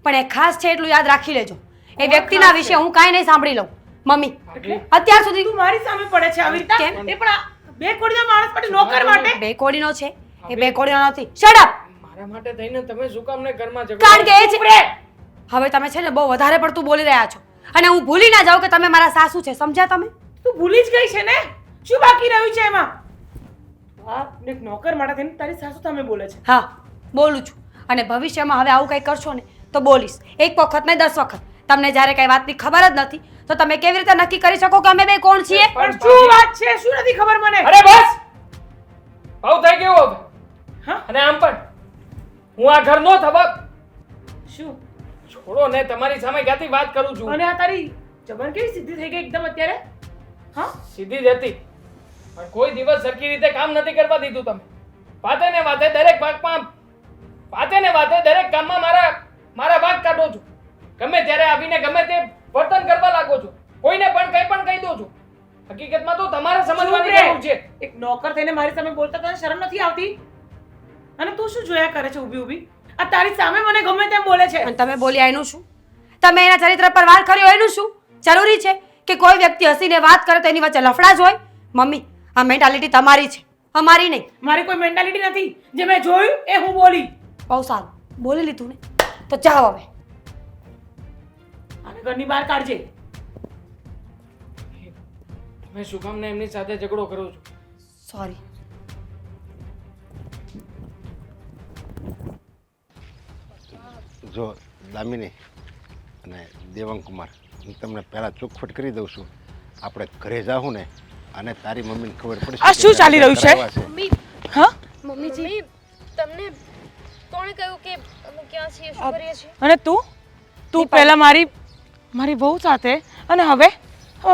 [SPEAKER 3] પણ એ ખાસ છે એટલું યાદ રાખી લેજો. એ વ્યક્તિના વિશે હું કાંઈ નહીં સાંભળી લઉં. મમ્મી
[SPEAKER 5] ભાભી,
[SPEAKER 3] અત્યાર સુધી
[SPEAKER 1] તું મારી સામે પડે છે આવી રીતના
[SPEAKER 3] કેમ?
[SPEAKER 1] એ પણ આ બે કોડીના માણસ માટે નોકર માટે
[SPEAKER 3] બે કોડીનો છે એ બે કોડીનો નથી. Shut up.
[SPEAKER 5] મારા માટે થઈને તમે શું કામ ને ઘરમાં
[SPEAKER 3] કારણ કે
[SPEAKER 5] ઝઘડો?
[SPEAKER 3] એ છે હવે તમે છે ને બહુ વધારે પડતું બોલી રહ્યા છો અને હું ભૂલી ના જાઉં કે તમે મારા સાસુ છે સમજ્યા તમે?
[SPEAKER 1] તું ભૂલી જ ગઈ છે ને શું બાકી રહ્યું છે એમાં બાપ એક નોકર માટે થઈને તારી સાસુ સામે બોલે છે
[SPEAKER 3] હા બોલું છું અને ભવિષ્યમાં હવે આવું કંઈ કરશો ને તો બોલીશ. એક વખત નહીં 10 વખત. તમને જ્યારે કઈ વાતની ખબર જ નથી તો તમે કેવી રીતે નક્કી કરી શકો કે અમે બે કોણ છીએ?
[SPEAKER 1] પણ શું વાત છે શું નથી ખબર મને
[SPEAKER 5] અરે બસ, બહુ થઈ ગયું હવે.
[SPEAKER 1] હા
[SPEAKER 5] અને આમ પણ હું આ ઘરનો થવા
[SPEAKER 1] શું
[SPEAKER 5] છોડો ને, તમારી સામે ક્યાંથી વાત કરું છું.
[SPEAKER 1] અને આ તારી જબર કેવી સીધી થઈ ગઈ એકદમ અત્યારે હા
[SPEAKER 5] સીધી જ હતી પણ કોઈ દિવસ સરખી રીતે કામ નથી કરવા દીધું તમે. વાતે ને વાતે દરેક ભાગમાં, વાતે ને વાતે દરેક કામમાં મારા ભાગ કાઢો છો. ગમે ત્યારે આવીને ગમે તે વર્તન કરવા લાગો છો. કોઈને પણ કંઈ પણ કહી દો છો. હકીકતમાં તો તમારે સમજવાની
[SPEAKER 1] ચૂપ રે.
[SPEAKER 5] જરૂર છે.
[SPEAKER 1] એક નોકર થઈને મારી સામે બોલતા તને શરમ નથી આવતી અને તું શું જોયા કરે છે ઊભી ઊભી આ તારી સામે મને ગમે તેમ બોલે છે
[SPEAKER 3] અને તમે બોલ્યા એનું શું? તમે એના ચરિત્ર પર વાર કર્યો એનું શું? જરૂરી છે કે કોઈ વ્યક્તિ હસીને વાત કરે તો એની વચ્ચે લફડા જ હોય? મમ્મી આ મેન્ટાલિટી તમારી છે અમારી નહીં.
[SPEAKER 1] મારી કોઈ મેન્ટાલિટી નથી જે મેં જોયું એ હું બોલી
[SPEAKER 3] બહુ સારું બોલી લીધું ને તો જાઓ હવે.
[SPEAKER 1] અને ઘરની બહાર કાઢજે
[SPEAKER 5] તમે શું કામ ને એમની સાથે ઝઘડો કરો છો?
[SPEAKER 3] સોરી.
[SPEAKER 6] જો દામિની અને દેવાંગ કુમાર, હું તમને પહેલાં ચોખવટ કરી દઉં છું. આપણે ઘરે જાઉં ને અને તારી મમ્મીને ખબર પડશે
[SPEAKER 1] આ શું ચાલી રહ્યું છે?
[SPEAKER 2] મમ્મી
[SPEAKER 1] હા
[SPEAKER 2] મમ્મી તમને કોણે કહ્યું કે અમે ક્યાં છીએ શું કરીએ છીએ?
[SPEAKER 1] અને તું પહેલા મારી વહુ સાથે અને હવે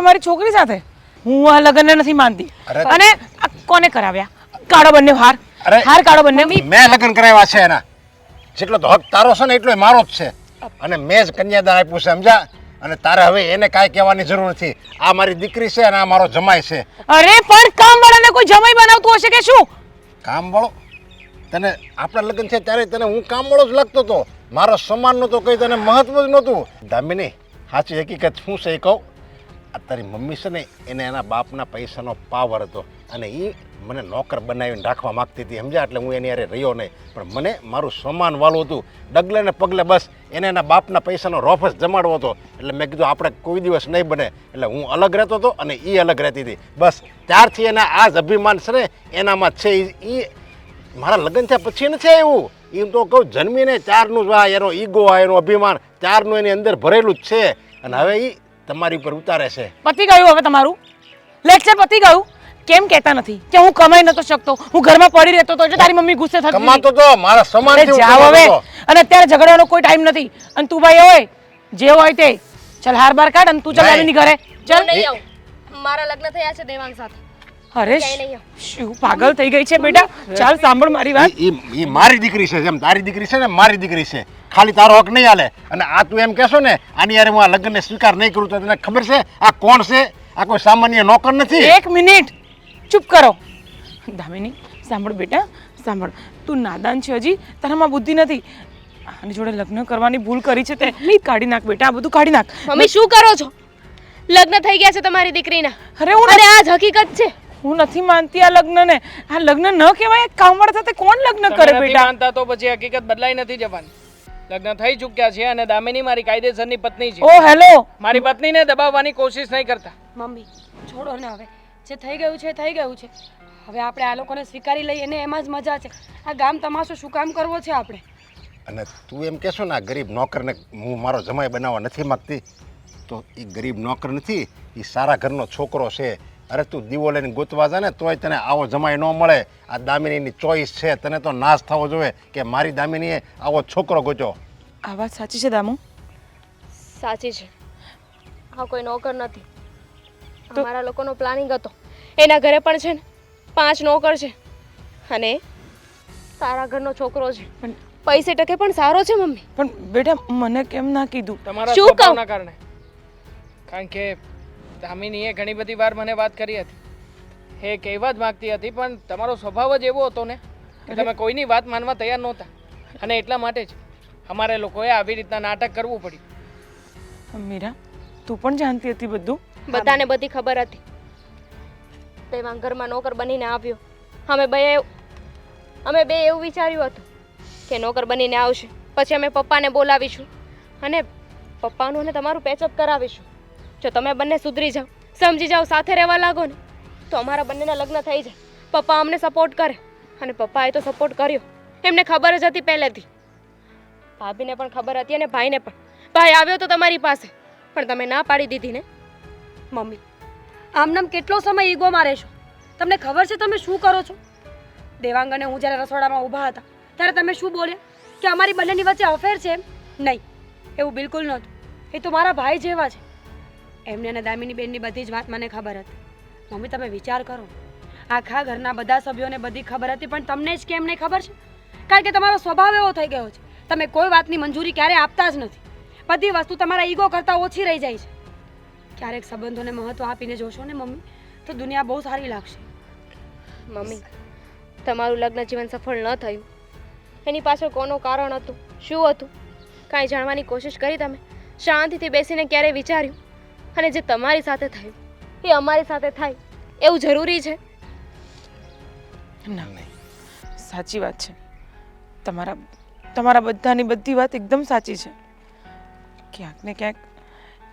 [SPEAKER 1] મારી છોકરી સાથે હું આ લગ્નને નથી માનતી
[SPEAKER 6] અરે.
[SPEAKER 1] અને આ કોને કરાવ્યા કાળો બંને હાર
[SPEAKER 6] અરે.
[SPEAKER 1] હાર કાળો બંને
[SPEAKER 6] મેં લગ્ન કરાવ્યા છે એના. જેટલો તો હક તારો છે ને એટલો મારો જ છે અને મેં જ કન્યાદાન આપ્યું છે સમજા. અને તારે હવે એને કાંઈ કહેવાની જરૂર નથી. આ મારી દીકરી છે અને આ મારો જમાઈ છે.
[SPEAKER 1] અરે પણ કામવાળાને કોઈ જમાઈ બનાવતું હશે કે શું
[SPEAKER 6] કામ વાળો તને આપણા લગ્ન છે ત્યારે તને હું કામ વાળો જ લાગતો હતો. મારો સમાન નહોતો કંઈ તને મહત્વ જ નહોતું. દામિની સાચી હકીકત શું છે એ કહું. આ તારી મમ્મી છે ને એને એના બાપના પૈસાનો પાવર હતો અને એ મને નોકર બનાવીને રાખવા માગતી હતી સમજ્યા. એટલે હું એની હારે રહ્યો નહીં પણ મને મારું સમાન વાલું હતું. ડગલે ને પગલે બસ એને એના બાપના પૈસાનો રોફ જ જમાડવો હતો. એટલે મેં કીધું આપણે કોઈ દિવસ નહીં બને. એટલે હું અલગ રહેતો હતો અને એ અલગ રહેતી હતી. બસ ત્યારથી એના આ જ અભિમાન છે ને એનામાં જ છે. એ મારા લગ્ન થયા પછી નથી આવ્યું. એમ તો કહું જન્મીને ચારનું જ આ એનો ઈગો આ એનું અભિમાન ચારનું એની અંદર ભરેલું જ છે. અને હવે એ તમારી ઉપર ઉતારે છે.
[SPEAKER 1] પતી ગયું હવે તમારું લેક્ચર પતી ગયું કેમ કહેતા નથી કે હું કમાઈ નતો શકતો હું ઘરમાં પડી રહેતો હતો એટલે તારી મમ્મી ગુસ્સે થતી હતી.
[SPEAKER 6] કમાતો તો મારા સમાન
[SPEAKER 1] અરે જાઓ હવે અને અત્યારે ઝઘડવાનો કોઈ ટાઈમ નથી અને તું ભાઈ હોય જે હોય તે ચાલ હાર બાર કાઢ અને તું ચાલ
[SPEAKER 6] નહીં.
[SPEAKER 1] આવીની ઘરે
[SPEAKER 2] હું
[SPEAKER 1] ચાલ
[SPEAKER 2] નહીં આવું. મારા લગ્ન થયા છે દેવાંગ સાથે.
[SPEAKER 1] અરે
[SPEAKER 2] ક્યાંય નહીં આવું.
[SPEAKER 1] શું પાગલ થઈ ગઈ છે બેટા ચાલ સાંભળ મારી વાત
[SPEAKER 6] ઈ મારી દીકરી છે જેમ તારી દીકરી છે ને મારી દીકરી છે. ખાલી તારો હક નહીં હાલે. અને આ તું એમ કહેશો ને આની યારે હું આ લગ્નને સ્વીકાર નહીં કરું તો તને ખબર છે આ કોણ છે? આ કોઈ સામાન્ય નોકર નથી.
[SPEAKER 1] 1 મિનિટ ચૂપ કરો. દામિની સાંભળ બેટા, સાંભળ. તું નાદાન છે, હજી તારામાં બુદ્ધિ નથી. આની જોડે લગ્ન કરવાની ભૂલ કરી છે તે કાઢી નાખ બેટા, આ બધું કાઢી નાખ.
[SPEAKER 2] મમ્મી શું કરો છો? લગ્ન થઈ ગયા છે તમારી દીકરીના
[SPEAKER 1] અરે હું
[SPEAKER 2] અને આ જ હકીકત છે.
[SPEAKER 1] હું નથી માનતી આ લગ્નને. આ લગ્ન ન કહેવાય. એક કામવાળા સાથે કોણ લગ્ન કરે
[SPEAKER 5] તમે નથી
[SPEAKER 1] બેટા?
[SPEAKER 5] માનતા તો પછી હકીકત બદલાઈ નથી જવાની. લગ્ન થઈ ચૂક્યા છે અને દામિની મારી કાયદેસરની પત્ની છે.
[SPEAKER 1] ઓ હેલો.
[SPEAKER 5] મારી પત્નીને દબાવવાની કોશિશ નહીં કરતા.
[SPEAKER 3] મમ્મી છોડો ને હવે, જે થઈ ગયું છે થઈ ગયું છે. હવે આપણે આ લોકોને સ્વીકારી લઈએ ને એમાં જ મજા છે. આ ગામ તમાશો શું કામ કરવો છે આપણે?
[SPEAKER 6] અને તું એમ કહેશો ને આ ગરીબ નોકરને હું મારો જમાઈ બનાવવા નથી માગતી, તો એ ગરીબ નોકર નથી, એ સારા ઘરનો છોકરો છે. અરે તું દીવો લઈને ગોતવા જા ને તોય તને આવો જમાઈ ન મળે. આ દામિનીની ચોઈસ છે, તને તો નાશ થવો જોઈએ કે મારી દામિનીએ આવો છોકરો ગોત્યો.
[SPEAKER 1] આ વાત સાચી છે દામુ?
[SPEAKER 2] સાચી છે. હા, કોઈ નોકર નથી. અમારા લોકોનો પ્લાનિંગ હતો. એના ઘરે પણ છે ને 5 નોકર છે અને સારા ઘરનો છોકરો છે. પૈસે ટકે પણ સારો છે મમ્મી.
[SPEAKER 1] પણ બેટા મને કેમ ના કીધું?
[SPEAKER 5] તમારા
[SPEAKER 2] શું કહું?
[SPEAKER 5] સ્વભાવના કારણે. કારણ કે દામિનીએ ઘણી બધી વાર મને વાત કરી હતી. એ કહેવા જ માંગતી હતી પણ તમારો સ્વભાવ જ એવો હતો ને કે તમે કોઈની વાત માનવા તૈયાર નહોતા. અને એટલા માટે જ અમારે લોકોએ આવી રીતના નાટક કરવું પડ્યું.
[SPEAKER 1] મીરા, તું પણ જાણતી હતી બધું?
[SPEAKER 2] બધાને બધી ખબર હતી. તેમાં ઘરમાં નોકર બનીને આવ્યો. અમે બે એવું વિચાર્યું હતું કે નોકર બનીને આવશે, પછી અમે પપ્પાને બોલાવીશું અને પપ્પાનું અને તમારું પેચઅપ કરાવીશું. જો તમે બંને સુધરી જાઓ, સમજી જાઓ, સાથે રહેવા લાગો ને તો અમારા બંનેના લગ્ન થઈ જાય. પપ્પા અમને સપોર્ટ કરે અને પપ્પાએ તો સપોર્ટ કર્યો. એમને ખબર જ હતી પહેલેથી. ભાભીને પણ ખબર હતી અને ભાઈને પણ. ભાઈ આવ્યો તો તમારી પાસે પણ તમે ના પાડી દીધી ને.
[SPEAKER 3] મમ્મી આમનામ કેટલો સમય ઈગોમાં રહેશો? તમને ખબર છે તમે શું કરો છો? દેવાંગ અને હું જ્યારે રસોડામાં ઊભા હતા ત્યારે તમે શું બોલ્યા કે અમારી બંનેની વચ્ચે અફેર છે? એમ નહીં, એવું બિલકુલ નહોતું. એ તો મારા ભાઈ જેવા છે. એમને અને દામિની બેનની બધી જ વાત મને ખબર હતી. મમ્મી તમે વિચાર કરો, આખા ઘરના બધા સભ્યોને બધી ખબર હતી પણ તમને જ કેમ નહીં ખબર છે? કારણ કે તમારો સ્વભાવ એવો થઈ ગયો છે. તમે કોઈ વાતની મંજૂરી ક્યારે આપતા જ નથી. બધી વસ્તુ તમારા ઈગો કરતાં ઓછી રહી જાય છે. ક્યારેક સંબંધોને મહત્વ આપીને જોશો ને મમ્મી તો દુનિયા બહુ સારી લાગશે.
[SPEAKER 2] મમ્મી, તમારું લગ્ન જીવન સફળ ન થયું એની પાછળ કોનું કારણ હતું, શું હતું, કાંઈ જાણવાની કોશિશ કરી તમે? શાંતિથી બેસીને ક્યારેય વિચાર્યું? અને જે તમારી સાથે થયું એ અમારી સાથે થાય એવું જરૂરી છે?
[SPEAKER 1] ના, સાચી વાત છે. તમારા બધાની બધી વાત એકદમ સાચી છે. ક્યાંક ને ક્યાંક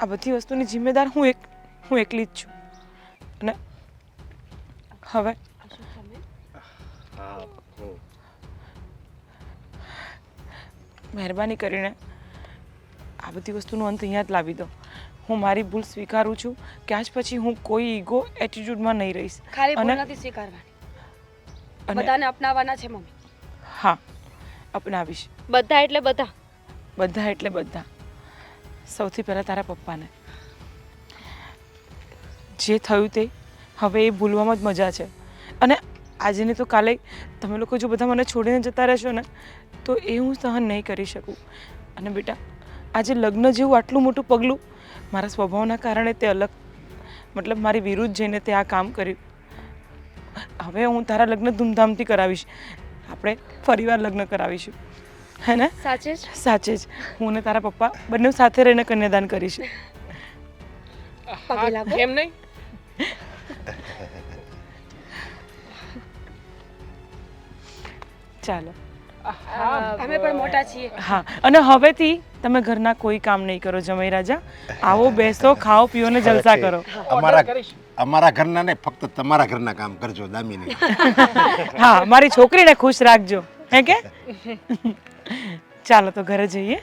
[SPEAKER 1] આ બધી વસ્તુની જિમ્મેદાર હું એકલી જ છું. અને હવે મહેરબાની કરીને આ બધી વસ્તુનો અંત અહીંયા જ લાવી દો. હું મારી ભૂલ સ્વીકારું છું કે આજ પછી હું કોઈ ઈગો એટીટ્યુડમાં નહીં રહીશ.
[SPEAKER 3] ખાલી ભૂલ નથી સ્વીકારવાની, બધાને અપનાવવાના છે મમ્મી.
[SPEAKER 1] હા, અપનાવીશ.
[SPEAKER 2] બધા એટલે બધા?
[SPEAKER 1] બધા એટલે બધા. સૌથી પહેલાં તારા પપ્પાને. જે થયું તે હવે એ ભૂલવામાં જ મજા છે. અને આજે નહીં તો કાલે તમે લોકો જો બધા મને છોડીને જતા રહેશો ને તો એ હું સહન નહીં કરી શકું. અને બેટા આજે લગ્ન જેવું આટલું મોટું પગલું મારા સ્વભાવના કારણે તે અલગ મતલબ મારી વિરુદ્ધ જઈને તે આ કામ કર્યું. હવે હું તારા લગ્ન ધૂમધામથી કરાવીશ. આપણે ફરીવાર લગ્ન કરાવીશું, હે ને?
[SPEAKER 2] સાચે જ?
[SPEAKER 1] સાચે જ. હું ને તારા પપ્પા બંને સાથે રહીને કન્યાદાન કરીશું.
[SPEAKER 2] પગે લાગો.
[SPEAKER 5] કેમ નહીં?
[SPEAKER 1] ચાલો.
[SPEAKER 3] અમે પણ મોટા છીએ.
[SPEAKER 1] હા, અને હવેથી તમે ઘરના કોઈ કામ નહીં કરો જમાઈ રાજા. આવો, બેસો, ખાઓ, પીઓ ને જલસા કરો.
[SPEAKER 6] અમારા ઘરના ને ફક્ત તમારા ઘરના કામ કરજો દામિની.
[SPEAKER 1] હા, મારી છોકરીને ખુશ રાખજો, હે કે? ચાલો તો ઘરે જઈએ.